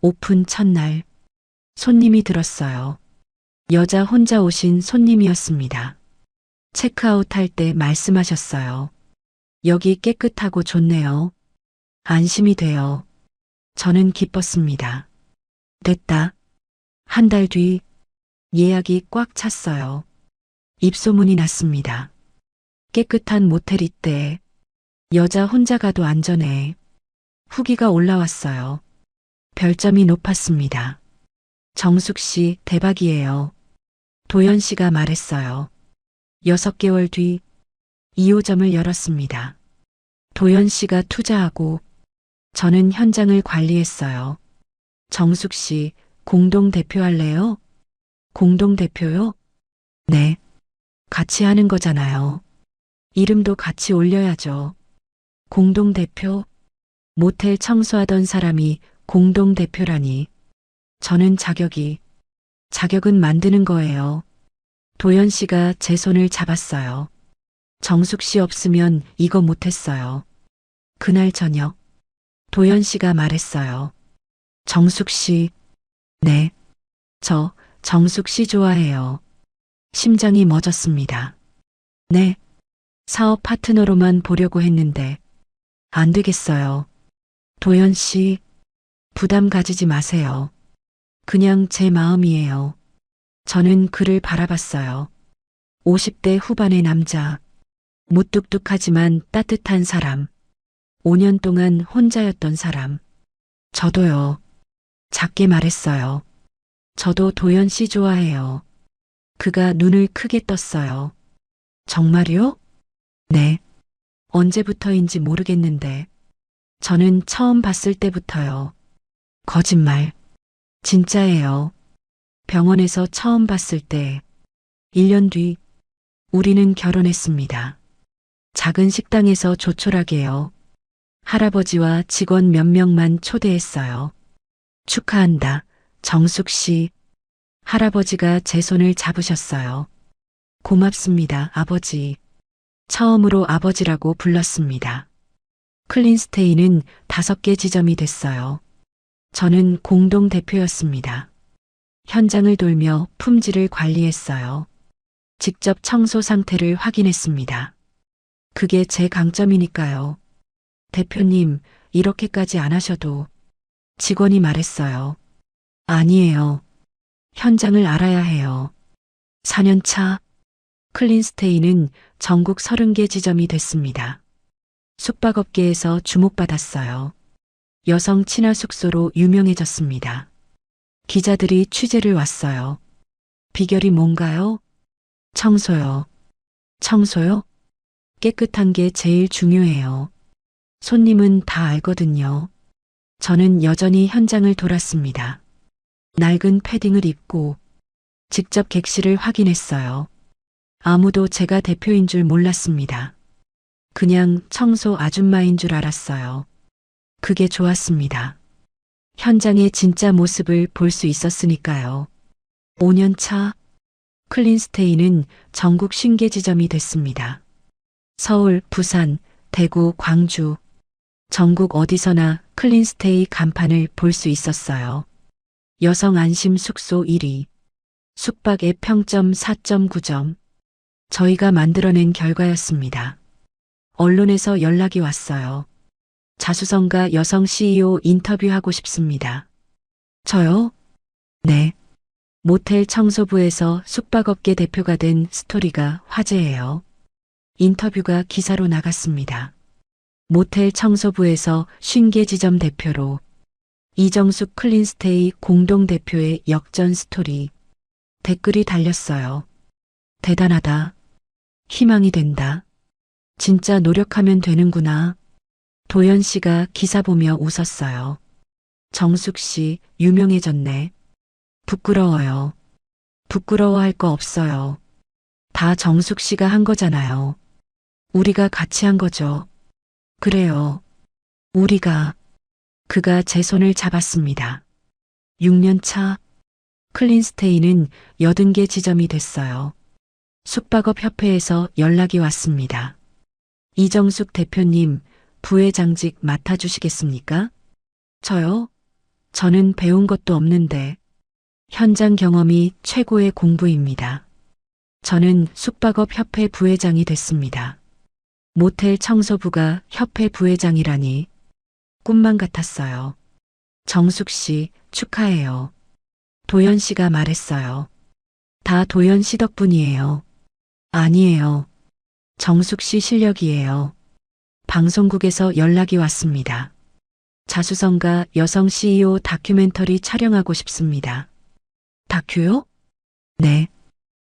오픈 첫날 손님이 들었어요. 여자 혼자 오신 손님이었습니다. 체크아웃 할 때 말씀하셨어요. 여기 깨끗하고 좋네요. 안심이 돼요. 저는 기뻤습니다. 됐다. 한 달 뒤 예약이 꽉 찼어요. 입소문이 났습니다. 깨끗한 모텔 있대. 여자 혼자 가도 안전해. 후기가 올라왔어요. 별점이 높았습니다. 정숙 씨 대박이에요. 도연 씨가 말했어요. 6개월 뒤 2호점을 열었습니다. 도연 씨가 투자하고 저는 현장을 관리했어요. 정숙 씨 공동 대표할래요? 공동 대표요? 네. 같이 하는 거잖아요. 이름도 같이 올려야죠. 공동 대표? 모텔 청소하던 사람이 공동 대표라니. 저는 자격은 만드는 거예요. 도연 씨가 제 손을 잡았어요. 정숙 씨 없으면 이거 못했어요. 그날 저녁, 도연 씨가 말했어요. 정숙 씨, 네. 저 정숙 씨 좋아해요. 심장이 멎었습니다. 네. 사업 파트너로만 보려고 했는데, 안 되겠어요. 도연 씨, 부담 가지지 마세요. 그냥 제 마음이에요. 저는 그를 바라봤어요. 50대 후반의 남자. 무뚝뚝하지만 따뜻한 사람. 5년 동안 혼자였던 사람. 저도요. 작게 말했어요. 저도 도연 씨 좋아해요. 그가 눈을 크게 떴어요. 정말요? 네. 언제부터인지 모르겠는데. 저는 처음 봤을 때부터요. 거짓말. 진짜예요. 병원에서 처음 봤을 때 1년 뒤 우리는 결혼했습니다. 작은 식당에서 조촐하게요. 할아버지와 직원 몇 명만 초대했어요. 축하한다, 정숙 씨. 할아버지가 제 손을 잡으셨어요. 고맙습니다, 아버지. 처음으로 아버지라고 불렀습니다. 클린스테이는 5개 지점이 됐어요. 저는 공동 대표였습니다. 현장을 돌며 품질을 관리했어요. 직접 청소 상태를 확인했습니다. 그게 제 강점이니까요. 대표님, 이렇게까지 안 하셔도. 직원이 말했어요. 아니에요. 현장을 알아야 해요. 4년 차, 클린스테이는 전국 30개 지점이 됐습니다. 숙박업계에서 주목받았어요. 여성 친화 숙소로 유명해졌습니다. 기자들이 취재를 왔어요. 비결이 뭔가요? 청소요. 청소요? 깨끗한 게 제일 중요해요. 손님은 다 알거든요. 저는 여전히 현장을 돌았습니다. 낡은 패딩을 입고 직접 객실을 확인했어요. 아무도 제가 대표인 줄 몰랐습니다. 그냥 청소 아줌마인 줄 알았어요. 그게 좋았습니다. 현장의 진짜 모습을 볼 수 있었으니까요. 5년 차, 클린스테이는 전국 50개 지점이 됐습니다. 서울, 부산, 대구, 광주, 전국 어디서나 클린스테이 간판을 볼 수 있었어요. 여성 안심 숙소 1위, 숙박 앱 평점 4.9점. 저희가 만들어낸 결과였습니다. 언론에서 연락이 왔어요. 자수성가 여성 CEO 인터뷰하고 싶습니다. 저요? 네. 모텔 청소부에서 숙박업계 대표가 된 스토리가 화제예요. 인터뷰가 기사로 나갔습니다. 모텔 청소부에서 50개 지점 대표로 이정숙 클린스테이 공동대표의 역전 스토리. 댓글이 달렸어요. 대단하다. 희망이 된다. 진짜 노력하면 되는구나. 도연 씨가 기사 보며 웃었어요. 정숙 씨 유명해졌네. 부끄러워요. 부끄러워할 거 없어요. 다 정숙 씨가 한 거잖아요. 우리가 같이 한 거죠. 그래요. 그가 제 손을 잡았습니다. 6년 차, 클린스테이는 80개 지점이 됐어요. 숙박업 협회에서 연락이 왔습니다. 이정숙 대표님, 부회장직 맡아주시겠습니까? 저요? 저는 배운 것도 없는데. 현장 경험이 최고의 공부입니다. 저는 숙박업 협회 부회장이 됐습니다. 모텔 청소부가 협회 부회장이라니 꿈만 같았어요. 정숙 씨 축하해요. 도연 씨가 말했어요. 다 도연 씨 덕분이에요. 아니에요. 정숙 씨 실력이에요. 방송국에서 연락이 왔습니다. 자수성가 여성 CEO 다큐멘터리 촬영하고 싶습니다. 다큐요? 네.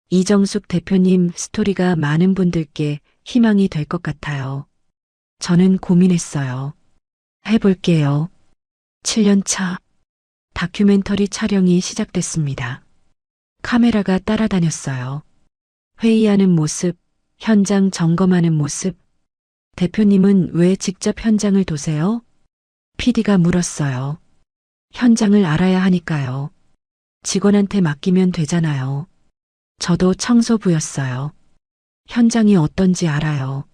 이정숙 대표님 스토리가 많은 분들께 희망이 될 것 같아요. 저는 고민했어요. 해볼게요. 7년 차 다큐멘터리 촬영이 시작됐습니다. 카메라가 따라다녔어요. 회의하는 모습, 현장 점검하는 모습. 대표님은 왜 직접 현장을 도세요? PD가 물었어요. 현장을 알아야 하니까요. 직원한테 맡기면 되잖아요. 저도 청소부였어요. 현장이 어떤지 알아요.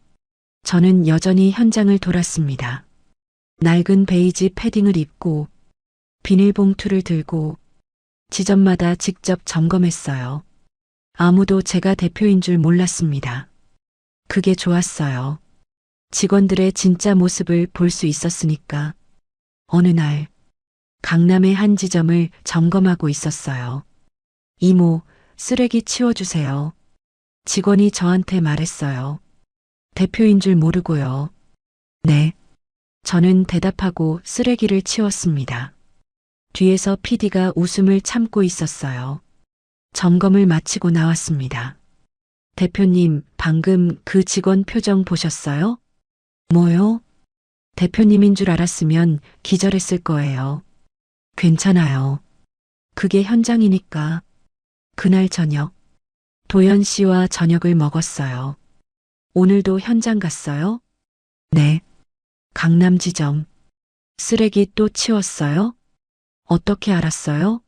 저는 여전히 현장을 돌았습니다. 낡은 베이지 패딩을 입고 비닐봉투를 들고 지점마다 직접 점검했어요. 아무도 제가 대표인 줄 몰랐습니다. 그게 좋았어요. 직원들의 진짜 모습을 볼 수 있었으니까. 어느 날 강남의 한 지점을 점검하고 있었어요. 이모, 쓰레기 치워주세요. 직원이 저한테 말했어요. 대표인 줄 모르고요. 네. 저는 대답하고 쓰레기를 치웠습니다. 뒤에서 PD가 웃음을 참고 있었어요. 점검을 마치고 나왔습니다. 대표님, 방금 그 직원 표정 보셨어요? 뭐요? 대표님인 줄 알았으면 기절했을 거예요. 괜찮아요. 그게 현장이니까. 그날 저녁, 도연 씨와 저녁을 먹었어요. 오늘도 현장 갔어요? 네. 강남 지점. 쓰레기 또 치웠어요? 어떻게 알았어요?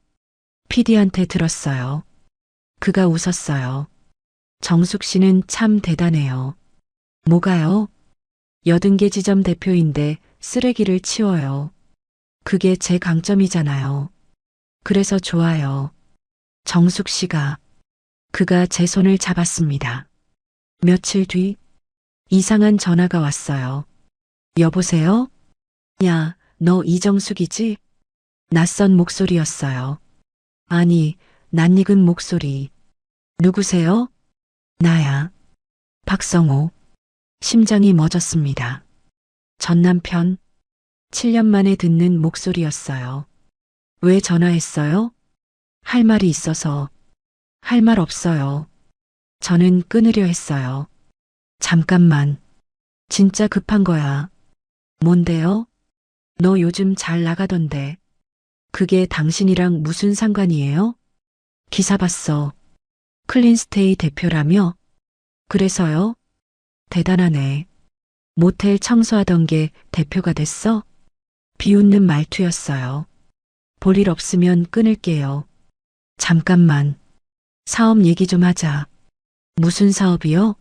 PD한테 들었어요. 그가 웃었어요. 정숙 씨는 참 대단해요. 뭐가요? 80개 지점 대표인데 쓰레기를 치워요. 그게 제 강점이잖아요. 그래서 좋아요. 정숙 씨가. 그가 제 손을 잡았습니다. 며칠 뒤 이상한 전화가 왔어요. 여보세요? 야, 너 이정숙이지? 낯선 목소리였어요. 아니, 낯익은 목소리. 누구세요? 나야. 박성호. 심장이 멎었습니다. 전 남편. 7년 만에 듣는 목소리였어요. 왜 전화했어요? 할 말이 있어서. 할 말 없어요. 저는 끊으려 했어요. 잠깐만. 진짜 급한 거야. 뭔데요? 너 요즘 잘 나가던데. 그게 당신이랑 무슨 상관이에요? 기사 봤어. 클린스테이 대표라며? 그래서요? 대단하네. 모텔 청소하던 게 대표가 됐어? 비웃는 말투였어요. 볼 일 없으면 끊을게요. 잠깐만. 사업 얘기 좀 하자. 무슨 사업이요?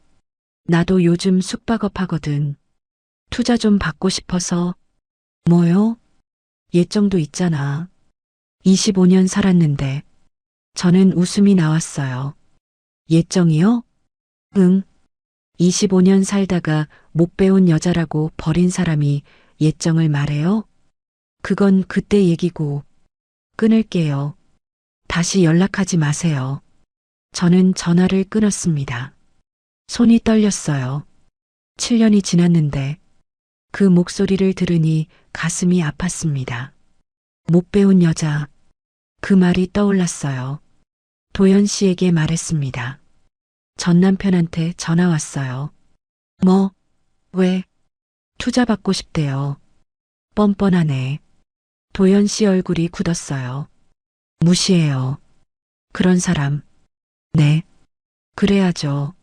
나도 요즘 숙박업 하거든. 투자 좀 받고 싶어서. 뭐요? 예정도 있잖아. 25년 살았는데. 저는 웃음이 나왔어요. 예정이요? 응. 25년 살다가 못 배운 여자라고 버린 사람이 예정을 말해요? 그건 그때 얘기고. 끊을게요. 다시 연락하지 마세요. 저는 전화를 끊었습니다. 손이 떨렸어요. 7년이 지났는데 그 목소리를 들으니 가슴이 아팠습니다. 못 배운 여자. 그 말이 떠올랐어요. 도연 씨에게 말했습니다. 전 남편한테 전화 왔어요. 뭐? 왜? 투자 받고 싶대요. 뻔뻔하네. 도연 씨 얼굴이 굳었어요. 무시해요. 그런 사람. 네. 그래야죠.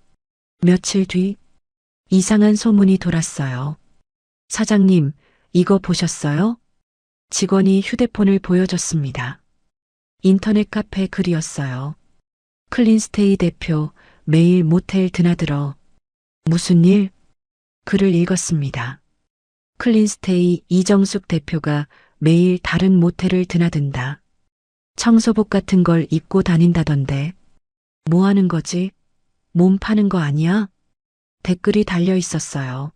며칠 뒤 이상한 소문이 돌았어요. 사장님, 이거 보셨어요? 직원이 휴대폰을 보여줬습니다. 인터넷 카페 글이었어요. 클린스테이 대표 매일 모텔 드나들어. 무슨 일? 글을 읽었습니다. 클린스테이 이정숙 대표가 매일 다른 모텔을 드나든다. 청소복 같은 걸 입고 다닌다던데. 뭐 하는 거지? 몸 파는 거 아니야? 댓글이 달려 있었어요.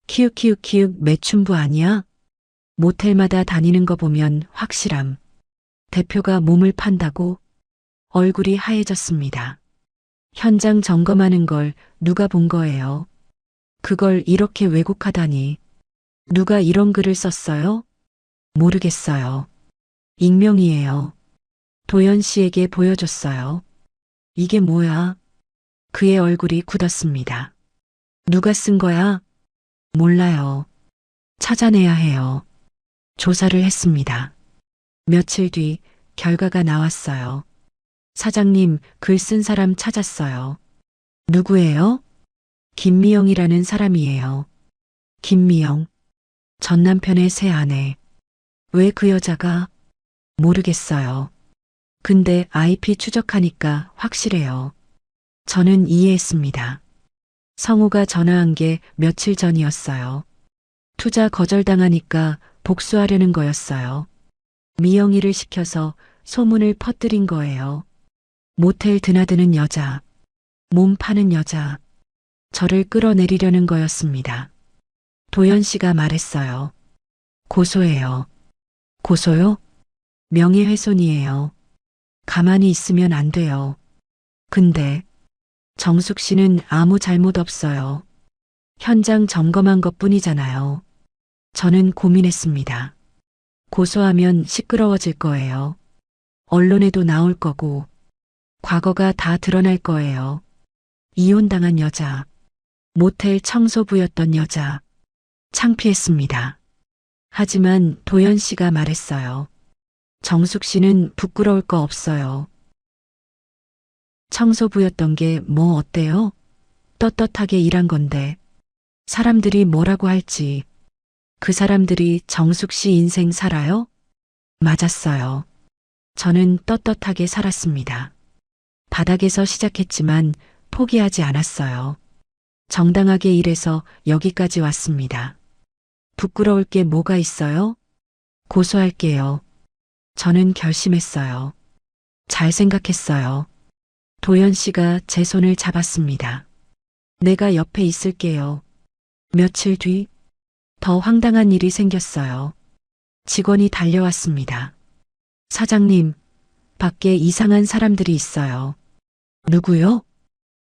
키읔키읔키읔 매춘부 아니야? 모텔마다 다니는 거 보면 확실함. 대표가 몸을 판다고? 얼굴이 하얘졌습니다. 현장 점검하는 걸 누가 본 거예요? 그걸 이렇게 왜곡하다니. 누가 이런 글을 썼어요? 모르겠어요. 익명이에요. 도연 씨에게 보여줬어요. 이게 뭐야? 그의 얼굴이 굳었습니다. 누가 쓴 거야? 몰라요. 찾아내야 해요. 조사를 했습니다. 며칠 뒤 결과가 나왔어요. 사장님, 글 쓴 사람 찾았어요. 누구예요? 김미영이라는 사람이에요. 김미영. 전 남편의 새 아내. 왜 그 여자가? 모르겠어요. 근데 IP 추적하니까 확실해요. 저는 이해했습니다. 성우가 전화한 게 며칠 전이었어요. 투자 거절당하니까 복수하려는 거였어요. 미영이를 시켜서 소문을 퍼뜨린 거예요. 모텔 드나드는 여자, 몸 파는 여자, 저를 끌어내리려는 거였습니다. 도연 씨가 말했어요. 고소해요. 고소요? 명예훼손이에요. 가만히 있으면 안 돼요. 근데 정숙 씨는 아무 잘못 없어요. 현장 점검한 것 뿐이잖아요. 저는 고민했습니다. 고소하면 시끄러워질 거예요. 언론에도 나올 거고, 과거가 다 드러날 거예요. 이혼당한 여자, 모텔 청소부였던 여자, 창피했습니다. 하지만 도연 씨가 말했어요. 정숙 씨는 부끄러울 거 없어요. 청소부였던 게 뭐 어때요? 떳떳하게 일한 건데, 사람들이 뭐라고 할지. 그 사람들이 정숙 씨 인생 살아요? 맞았어요. 저는 떳떳하게 살았습니다. 바닥에서 시작했지만 포기하지 않았어요. 정당하게 일해서 여기까지 왔습니다. 부끄러울 게 뭐가 있어요? 고소할게요. 저는 결심했어요. 잘 생각했어요. 도연 씨가 제 손을 잡았습니다. 내가 옆에 있을게요. 며칠 뒤, 더 황당한 일이 생겼어요. 직원이 달려왔습니다. 사장님, 밖에 이상한 사람들이 있어요. 누구요?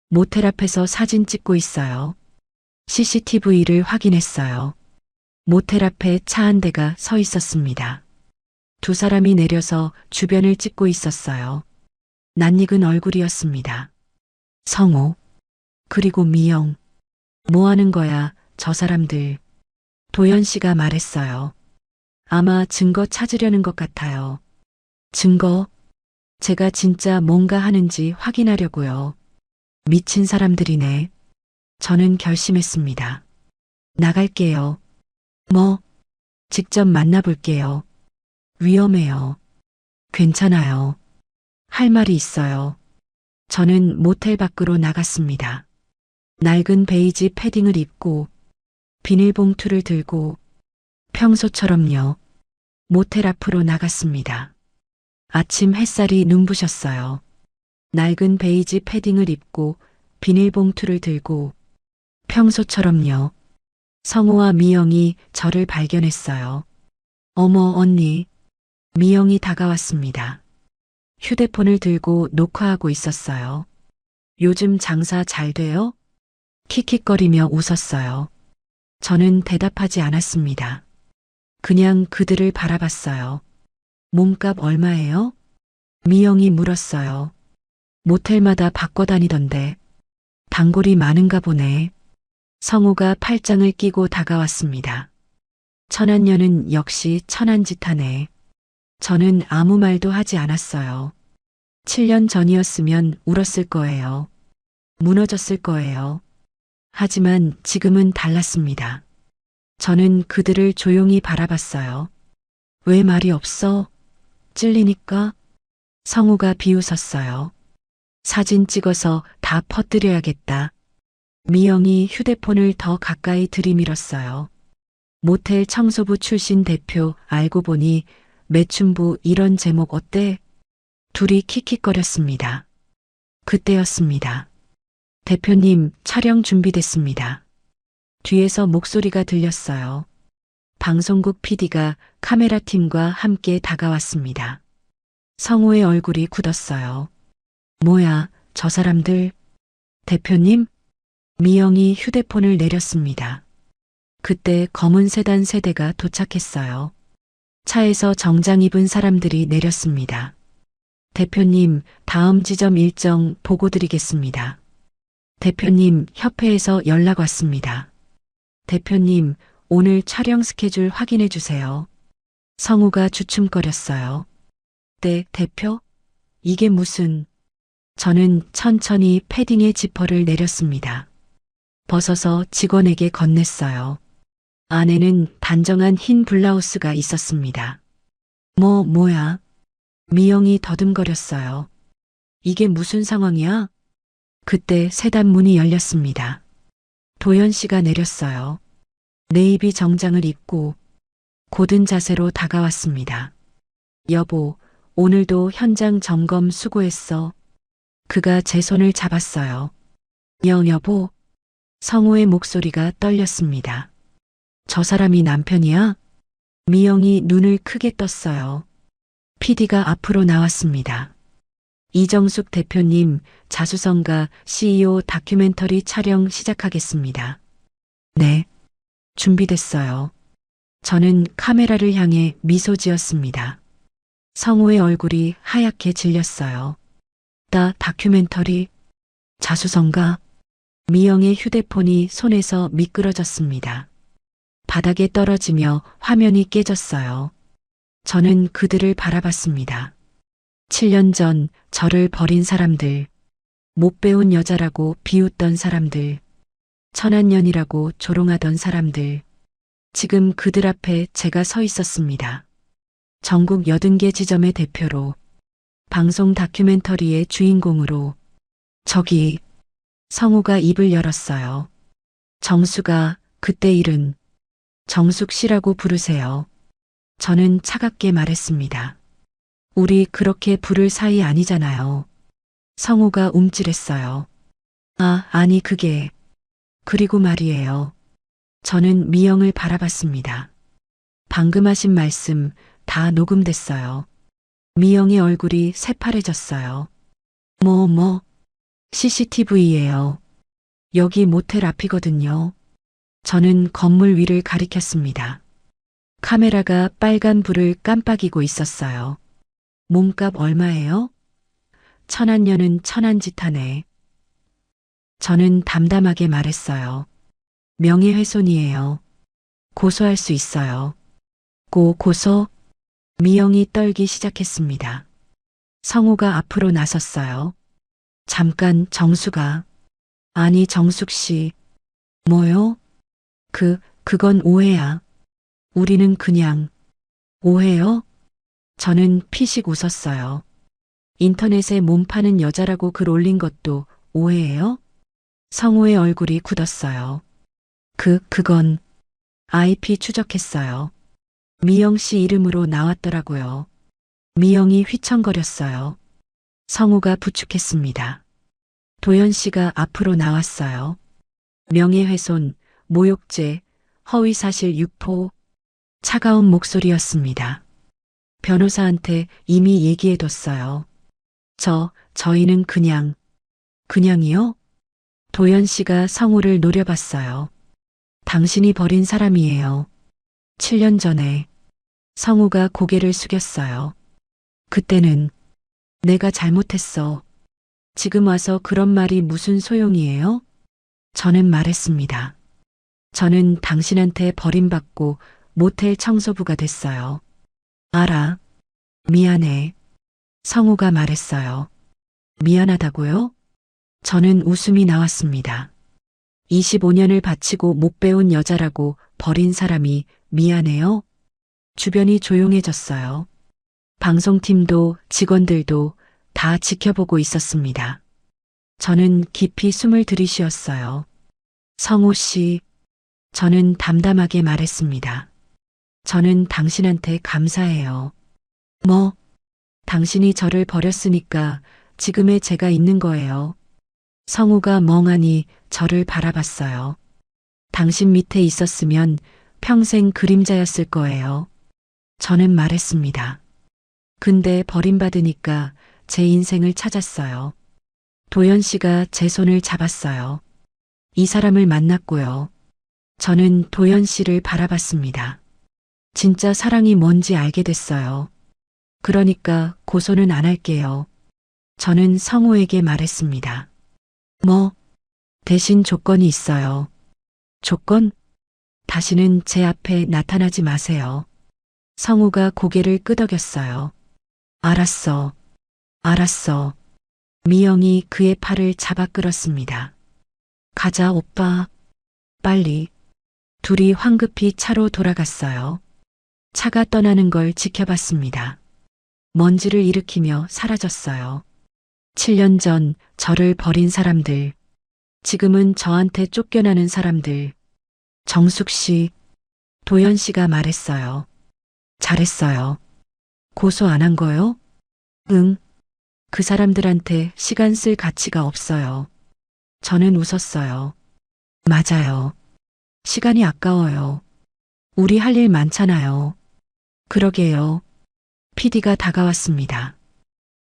모텔 앞에서 사진 찍고 있어요. CCTV를 확인했어요. 모텔 앞에 차 한 대가 서 있었습니다. 두 사람이 내려서 주변을 찍고 있었어요. 낯익은 얼굴이었습니다. 성호, 그리고 미영. 뭐 하는 거야, 저 사람들. 도연 씨가 말했어요. 아마 증거 찾으려는 것 같아요. 증거? 제가 진짜 뭔가 하는지 확인하려고요. 미친 사람들이네. 저는 결심했습니다. 나갈게요. 뭐? 직접 만나볼게요. 위험해요. 괜찮아요. 할 말이 있어요. 저는 모텔 밖으로 나갔습니다. 낡은 베이지 패딩을 입고 비닐봉투를 들고 평소처럼요. 모텔 앞으로 나갔습니다. 아침 햇살이 눈부셨어요. 낡은 베이지 패딩을 입고 비닐봉투를 들고 평소처럼요. 성호와 미영이 저를 발견했어요. 어머, 언니. 미영이 다가왔습니다. 휴대폰을 들고 녹화하고 있었어요. 요즘 장사 잘 돼요? 킥킥거리며 웃었어요. 저는 대답하지 않았습니다. 그냥 그들을 바라봤어요. 몸값 얼마예요? 미영이 물었어요. 모텔마다 바꿔 다니던데. 단골이 많은가 보네. 성우가 팔짱을 끼고 다가왔습니다. 천한녀는 역시 천한 짓 하네. 저는 아무 말도 하지 않았어요. 7년 전이었으면 울었을 거예요. 무너졌을 거예요. 하지만 지금은 달랐습니다. 저는 그들을 조용히 바라봤어요. 왜 말이 없어? 찔리니까? 성우가 비웃었어요. 사진 찍어서 다 퍼뜨려야겠다. 미영이 휴대폰을 더 가까이 들이밀었어요. 모텔 청소부 출신 대표 알고 보니 매춘부 이런 제목 어때? 둘이 킥킥거렸습니다. 그때였습니다. 대표님, 촬영 준비됐습니다. 뒤에서 목소리가 들렸어요. 방송국 PD가 카메라팀과 함께 다가왔습니다. 성우의 얼굴이 굳었어요. 뭐야, 저 사람들. 대표님? 미영이 휴대폰을 내렸습니다. 그때 검은 세단 세대가 도착했어요. 차에서 정장 입은 사람들이 내렸습니다. 대표님, 다음 지점 일정 보고 드리겠습니다. 대표님, 협회에서 연락 왔습니다. 대표님, 오늘 촬영 스케줄 확인해 주세요. 성우가 주춤거렸어요. 네, 대표? 이게 무슨... 저는 천천히 패딩의 지퍼를 내렸습니다. 벗어서 직원에게 건넸어요. 안에는 단정한 흰 블라우스가 있었습니다. 뭐야? 미영이 더듬거렸어요. 이게 무슨 상황이야? 그때 세단 문이 열렸습니다. 도연 씨가 내렸어요. 네이비 정장을 입고 고든 자세로 다가왔습니다. 여보, 오늘도 현장 점검 수고했어. 그가 제 손을 잡았어요. 여보. 성우의 목소리가 떨렸습니다. 저 사람이 남편이야? 미영이 눈을 크게 떴어요. PD가 앞으로 나왔습니다. 이정숙 대표님, 자수성가 CEO 다큐멘터리 촬영 시작하겠습니다. 네, 준비됐어요. 저는 카메라를 향해 미소 지었습니다. 성우의 얼굴이 하얗게 질렸어요. 다큐멘터리, 자수성가. 미영의 휴대폰이 손에서 미끄러졌습니다. 바닥에 떨어지며 화면이 깨졌어요. 저는 그들을 바라봤습니다. 7년 전 저를 버린 사람들, 못 배운 여자라고 비웃던 사람들, 천한년이라고 조롱하던 사람들, 지금 그들 앞에 제가 서 있었습니다. 전국 80개 지점의 대표로, 방송 다큐멘터리의 주인공으로. 저기, 성우가 입을 열었어요. 정수가 그때 일은 정숙 씨라고 부르세요. 저는 차갑게 말했습니다. 우리 그렇게 부를 사이 아니잖아요. 성우가 움찔했어요. 아니 그게... 그리고 말이에요. 저는 미영을 바라봤습니다. 방금 하신 말씀 다 녹음됐어요. 미영의 얼굴이 새파래졌어요. CCTV예요. 여기 모텔 앞이거든요. 저는 건물 위를 가리켰습니다. 카메라가 빨간 불을 깜빡이고 있었어요. 몸값 얼마예요? 천한년은 천한짓 하네. 저는 담담하게 말했어요. 명예훼손이에요. 고소할 수 있어요. 고소? 미영이 떨기 시작했습니다. 성우가 앞으로 나섰어요. 잠깐 정수가. 아니 정숙 씨. 뭐요? 그건 오해야. 우리는 그냥. 오해요? 저는 피식 웃었어요. 인터넷에 몸 파는 여자라고 글 올린 것도 오해예요? 성우의 얼굴이 굳었어요. 그건 IP 추적했어요. 미영 씨 이름으로 나왔더라고요. 미영이 휘청거렸어요. 성우가 부축했습니다. 도연 씨가 앞으로 나왔어요. 명예훼손, 모욕죄, 허위사실 유포. 차가운 목소리였습니다. 변호사한테 이미 얘기해뒀어요. 저희는 그냥이요? 도연 씨가 성우를 노려봤어요. 당신이 버린 사람이에요. 7년 전에. 성우가 고개를 숙였어요. 그때는 내가 잘못했어. 지금 와서 그런 말이 무슨 소용이에요? 저는 말했습니다. 저는 당신한테 버림받고 모텔 청소부가 됐어요. 알아. 미안해. 성우가 말했어요. 미안하다고요? 저는 웃음이 나왔습니다. 25년을 바치고 못 배운 여자라고 버린 사람이 미안해요? 주변이 조용해졌어요. 방송팀도 직원들도 다 지켜보고 있었습니다. 저는 깊이 숨을 들이쉬었어요. 성우 씨, 저는 담담하게 말했습니다. 저는 당신한테 감사해요. 당신이 저를 버렸으니까 지금의 제가 있는 거예요. 성우가 멍하니 저를 바라봤어요. 당신 밑에 있었으면 평생 그림자였을 거예요. 저는 말했습니다. 근데 버림받으니까 제 인생을 찾았어요. 도연 씨가 제 손을 잡았어요. 이 사람을 만났고요. 저는 도연 씨를 바라봤습니다. 진짜 사랑이 뭔지 알게 됐어요. 그러니까 고소는 안 할게요. 저는 성우에게 말했습니다. 대신 조건이 있어요. 조건? 다시는 제 앞에 나타나지 마세요. 성우가 고개를 끄덕였어요. 알았어. 알았어. 미영이 그의 팔을 잡아 끌었습니다. 가자, 오빠. 빨리. 둘이 황급히 차로 돌아갔어요. 차가 떠나는 걸 지켜봤습니다. 먼지를 일으키며 사라졌어요. 7년 전 저를 버린 사람들. 지금은 저한테 쫓겨나는 사람들. 정숙 씨, 도연 씨가 말했어요. 잘했어요. 고소 안 한 거요? 응. 그 사람들한테 시간 쓸 가치가 없어요. 저는 웃었어요. 맞아요. 시간이 아까워요. 우리 할 일 많잖아요. 그러게요. PD가 다가왔습니다.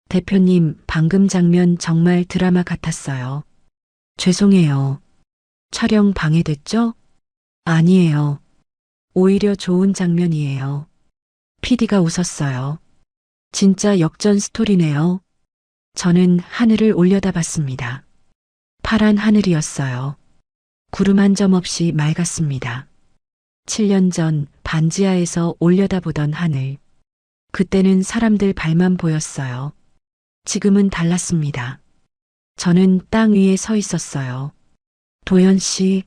대표님, 방금 장면 정말 드라마 같았어요. 죄송해요. 촬영 방해됐죠? 아니에요. 오히려 좋은 장면이에요. PD가 웃었어요. 진짜 역전 스토리네요. 저는 하늘을 올려다봤습니다. 파란 하늘이었어요. 구름 한 점 없이 맑았습니다. 7년 전 반지하에서 올려다보던 하늘. 그때는 사람들 발만 보였어요. 지금은 달랐습니다. 저는 땅 위에 서 있었어요. 도연 씨,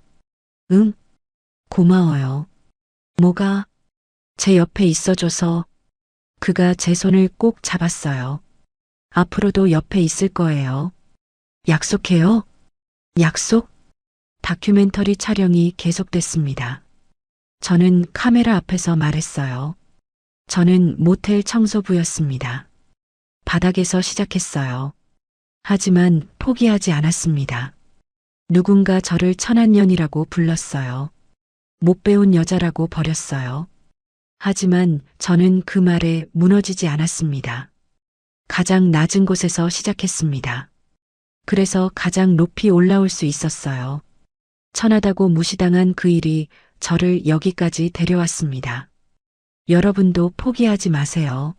응? 고마워요. 뭐가? 제 옆에 있어줘서. 그가 제 손을 꼭 잡았어요. 앞으로도 옆에 있을 거예요. 약속해요? 약속? 다큐멘터리 촬영이 계속됐습니다. 저는 카메라 앞에서 말했어요. 저는 모텔 청소부였습니다. 바닥에서 시작했어요. 하지만 포기하지 않았습니다. 누군가 저를 천한년이라고 불렀어요. 못 배운 여자라고 버렸어요. 하지만 저는 그 말에 무너지지 않았습니다. 가장 낮은 곳에서 시작했습니다. 그래서 가장 높이 올라올 수 있었어요. 천하다고 무시당한 그 일이 저를 여기까지 데려왔습니다. 여러분도 포기하지 마세요.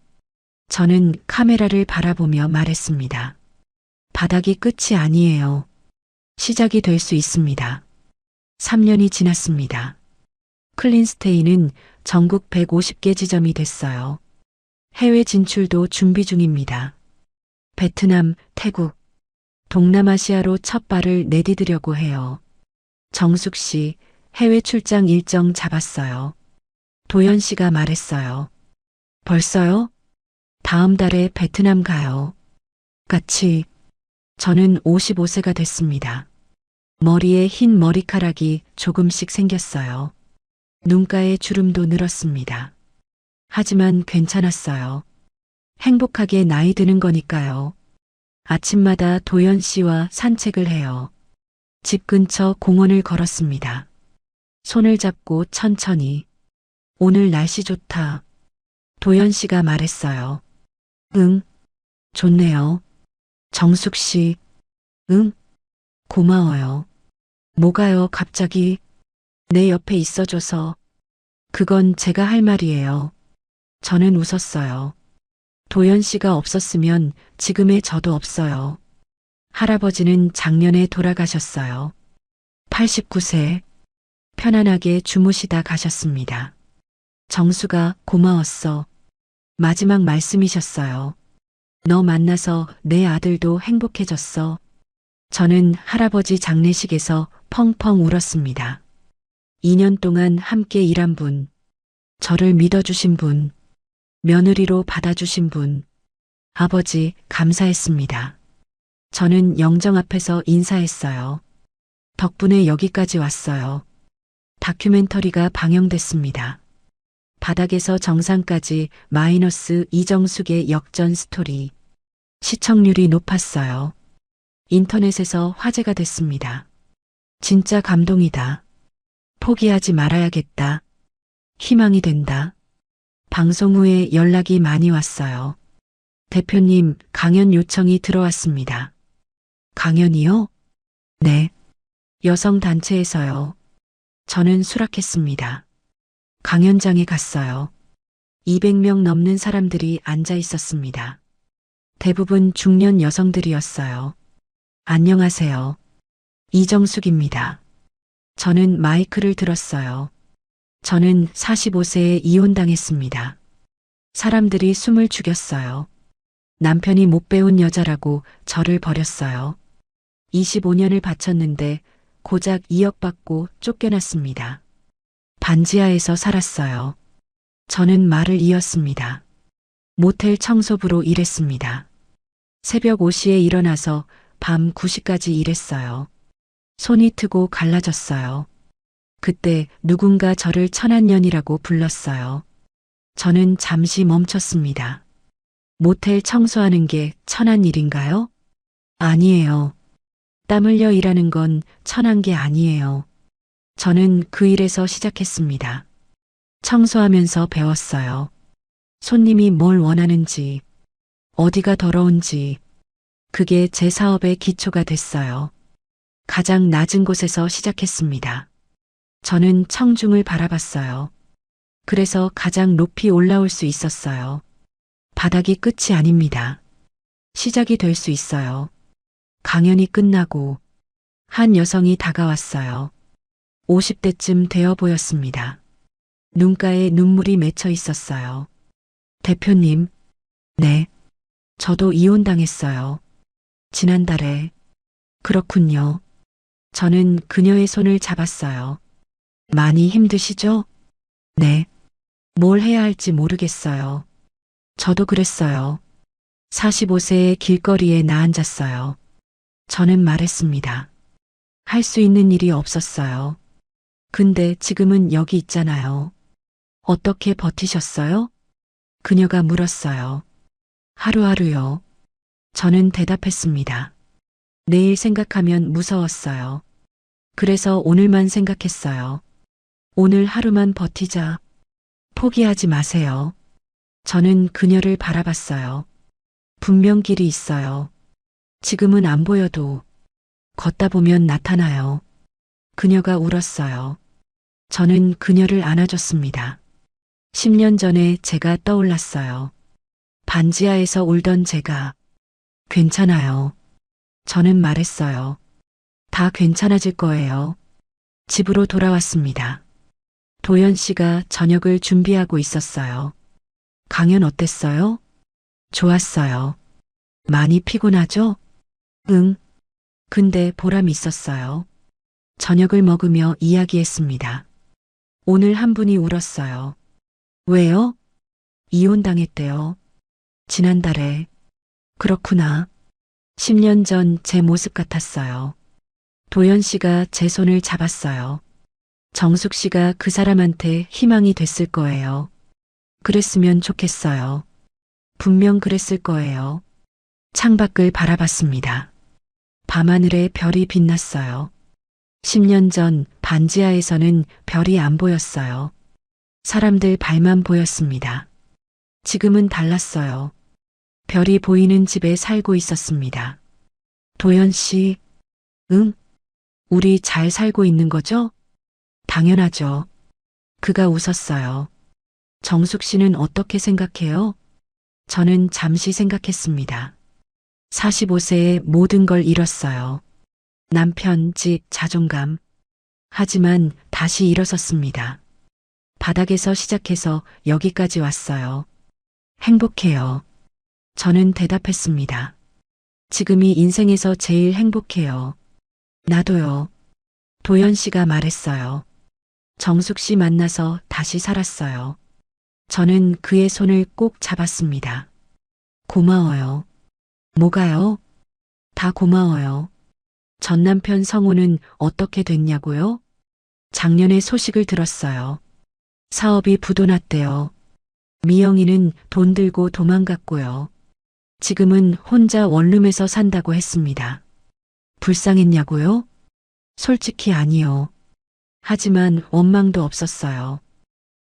저는 카메라를 바라보며 말했습니다. 바닥이 끝이 아니에요. 시작이 될 수 있습니다. 3년이 지났습니다. 클린스테이는 전국 150개 지점이 됐어요. 해외 진출도 준비 중입니다. 베트남, 태국, 동남아시아로 첫 발을 내디디려고 해요. 정숙 씨, 해외 출장 일정 잡았어요. 도연 씨가 말했어요. 벌써요? 다음 달에 베트남 가요. 같이. 저는 55세가 됐습니다. 머리에 흰 머리카락이 조금씩 생겼어요. 눈가에 주름도 늘었습니다. 하지만 괜찮았어요. 행복하게 나이 드는 거니까요. 아침마다 도연 씨와 산책을 해요. 집 근처 공원을 걸었습니다. 손을 잡고 천천히. 오늘 날씨 좋다. 도연 씨가 말했어요. 응, 좋네요. 정숙 씨, 응, 고마워요. 뭐가요, 갑자기? 내 옆에 있어줘서. 그건 제가 할 말이에요. 저는 웃었어요. 도연 씨가 없었으면 지금의 저도 없어요. 할아버지는 작년에 돌아가셨어요. 89세. 편안하게 주무시다 가셨습니다. 정수가 고마웠어. 마지막 말씀이셨어요. 너 만나서 내 아들도 행복해졌어. 저는 할아버지 장례식에서 펑펑 울었습니다. 2년 동안 함께 일한 분, 저를 믿어주신 분, 며느리로 받아주신 분, 아버지 감사했습니다. 저는 영정 앞에서 인사했어요. 덕분에 여기까지 왔어요. 다큐멘터리가 방영됐습니다. 바닥에서 정상까지 마이너스 이정숙의 역전 스토리. 시청률이 높았어요. 인터넷에서 화제가 됐습니다. 진짜 감동이다. 포기하지 말아야겠다. 희망이 된다. 방송 후에 연락이 많이 왔어요. 대표님, 강연 요청이 들어왔습니다. 강연이요? 네. 여성단체에서요. 저는 수락했습니다. 강연장에 갔어요. 200명 넘는 사람들이 앉아 있었습니다. 대부분 중년 여성들이었어요. 안녕하세요. 이정숙입니다. 저는 마이크를 들었어요. 저는 45세에 이혼당했습니다. 사람들이 숨을 죽였어요. 남편이 못 배운 여자라고 저를 버렸어요. 25년을 바쳤는데 고작 2억 받고 쫓겨났습니다. 반지하에서 살았어요. 저는 말을 이었습니다. 모텔 청소부로 일했습니다. 새벽 5시에 일어나서 밤 9시까지 일했어요. 손이 트고 갈라졌어요. 그때 누군가 저를 천한년이라고 불렀어요. 저는 잠시 멈췄습니다. 모텔 청소하는 게 천한 일인가요? 아니에요. 땀 흘려 일하는 건 천한 게 아니에요. 저는 그 일에서 시작했습니다. 청소하면서 배웠어요. 손님이 뭘 원하는지, 어디가 더러운지, 그게 제 사업의 기초가 됐어요. 가장 낮은 곳에서 시작했습니다. 저는 청중을 바라봤어요. 그래서 가장 높이 올라올 수 있었어요. 바닥이 끝이 아닙니다. 시작이 될 수 있어요. 강연이 끝나고 한 여성이 다가왔어요. 50대쯤 되어 보였습니다. 눈가에 눈물이 맺혀 있었어요. 대표님, 네. 저도 이혼당했어요. 지난달에. 그렇군요. 저는 그녀의 손을 잡았어요. 많이 힘드시죠? 네. 뭘 해야 할지 모르겠어요. 저도 그랬어요. 45세에 길거리에 나앉았어요. 저는 말했습니다. 할 수 있는 일이 없었어요. 근데 지금은 여기 있잖아요. 어떻게 버티셨어요? 그녀가 물었어요. 하루하루요. 저는 대답했습니다. 내일 생각하면 무서웠어요. 그래서 오늘만 생각했어요. 오늘 하루만 버티자. 포기하지 마세요. 저는 그녀를 바라봤어요. 분명 길이 있어요. 지금은 안 보여도 걷다 보면 나타나요. 그녀가 울었어요. 저는 그녀를 안아줬습니다. 10년 전에 제가 떠올랐어요. 반지하에서 울던 제가. 괜찮아요. 저는 말했어요. 다 괜찮아질 거예요. 집으로 돌아왔습니다. 도연 씨가 저녁을 준비하고 있었어요. 강연 어땠어요? 좋았어요. 많이 피곤하죠? 응. 근데 보람 있었어요. 저녁을 먹으며 이야기했습니다. 오늘 한 분이 울었어요. 왜요? 이혼당했대요. 지난달에. 그렇구나. 10년 전 제 모습 같았어요. 도연 씨가 제 손을 잡았어요. 정숙 씨가 그 사람한테 희망이 됐을 거예요. 그랬으면 좋겠어요. 분명 그랬을 거예요. 창밖을 바라봤습니다. 밤하늘에 별이 빛났어요. 10년 전 반지하에서는 별이 안 보였어요. 사람들 발만 보였습니다. 지금은 달랐어요. 별이 보이는 집에 살고 있었습니다. 도연 씨, 응? 우리 잘 살고 있는 거죠? 당연하죠. 그가 웃었어요. 정숙 씨는 어떻게 생각해요? 저는 잠시 생각했습니다. 45세에 모든 걸 잃었어요. 남편, 집, 자존감. 하지만 다시 일어섰습니다. 바닥에서 시작해서 여기까지 왔어요. 행복해요. 저는 대답했습니다. 지금이 인생에서 제일 행복해요. 나도요. 도연 씨가 말했어요. 정숙 씨 만나서 다시 살았어요. 저는 그의 손을 꼭 잡았습니다. 고마워요. 뭐가요? 다 고마워요. 전 남편 성우는 어떻게 됐냐고요? 작년에 소식을 들었어요. 사업이 부도났대요. 미영이는 돈 들고 도망갔고요. 지금은 혼자 원룸에서 산다고 했습니다. 불쌍했냐고요? 솔직히 아니요. 하지만 원망도 없었어요.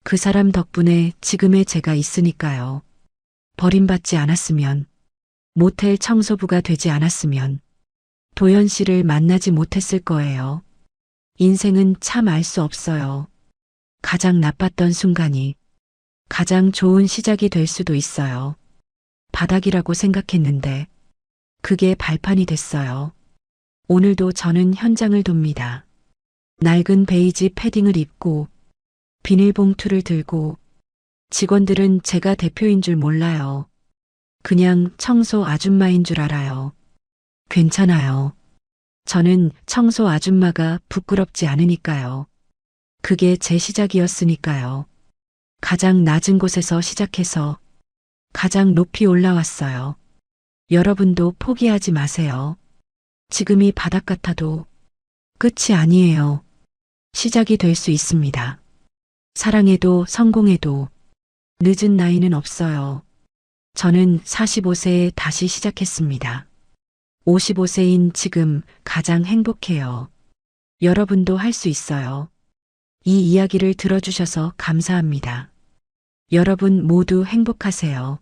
그 사람 덕분에 지금의 제가 있으니까요. 버림받지 않았으면, 모텔 청소부가 되지 않았으면, 도연 씨를 만나지 못했을 거예요. 인생은 참 알 수 없어요. 가장 나빴던 순간이 가장 좋은 시작이 될 수도 있어요. 바닥이라고 생각했는데 그게 발판이 됐어요. 오늘도 저는 현장을 돕니다. 낡은 베이지 패딩을 입고 비닐봉투를 들고 직원들은 제가 대표인 줄 몰라요. 그냥 청소 아줌마인 줄 알아요. 괜찮아요. 저는 청소 아줌마가 부끄럽지 않으니까요. 그게 제 시작이었으니까요. 가장 낮은 곳에서 시작해서 가장 높이 올라왔어요. 여러분도 포기하지 마세요. 지금이 바닥 같아도 끝이 아니에요. 시작이 될 수 있습니다. 사랑해도 성공해도 늦은 나이는 없어요. 저는 45세에 다시 시작했습니다. 55세인 지금 가장 행복해요. 여러분도 할 수 있어요. 이 이야기를 들어주셔서 감사합니다. 여러분 모두 행복하세요.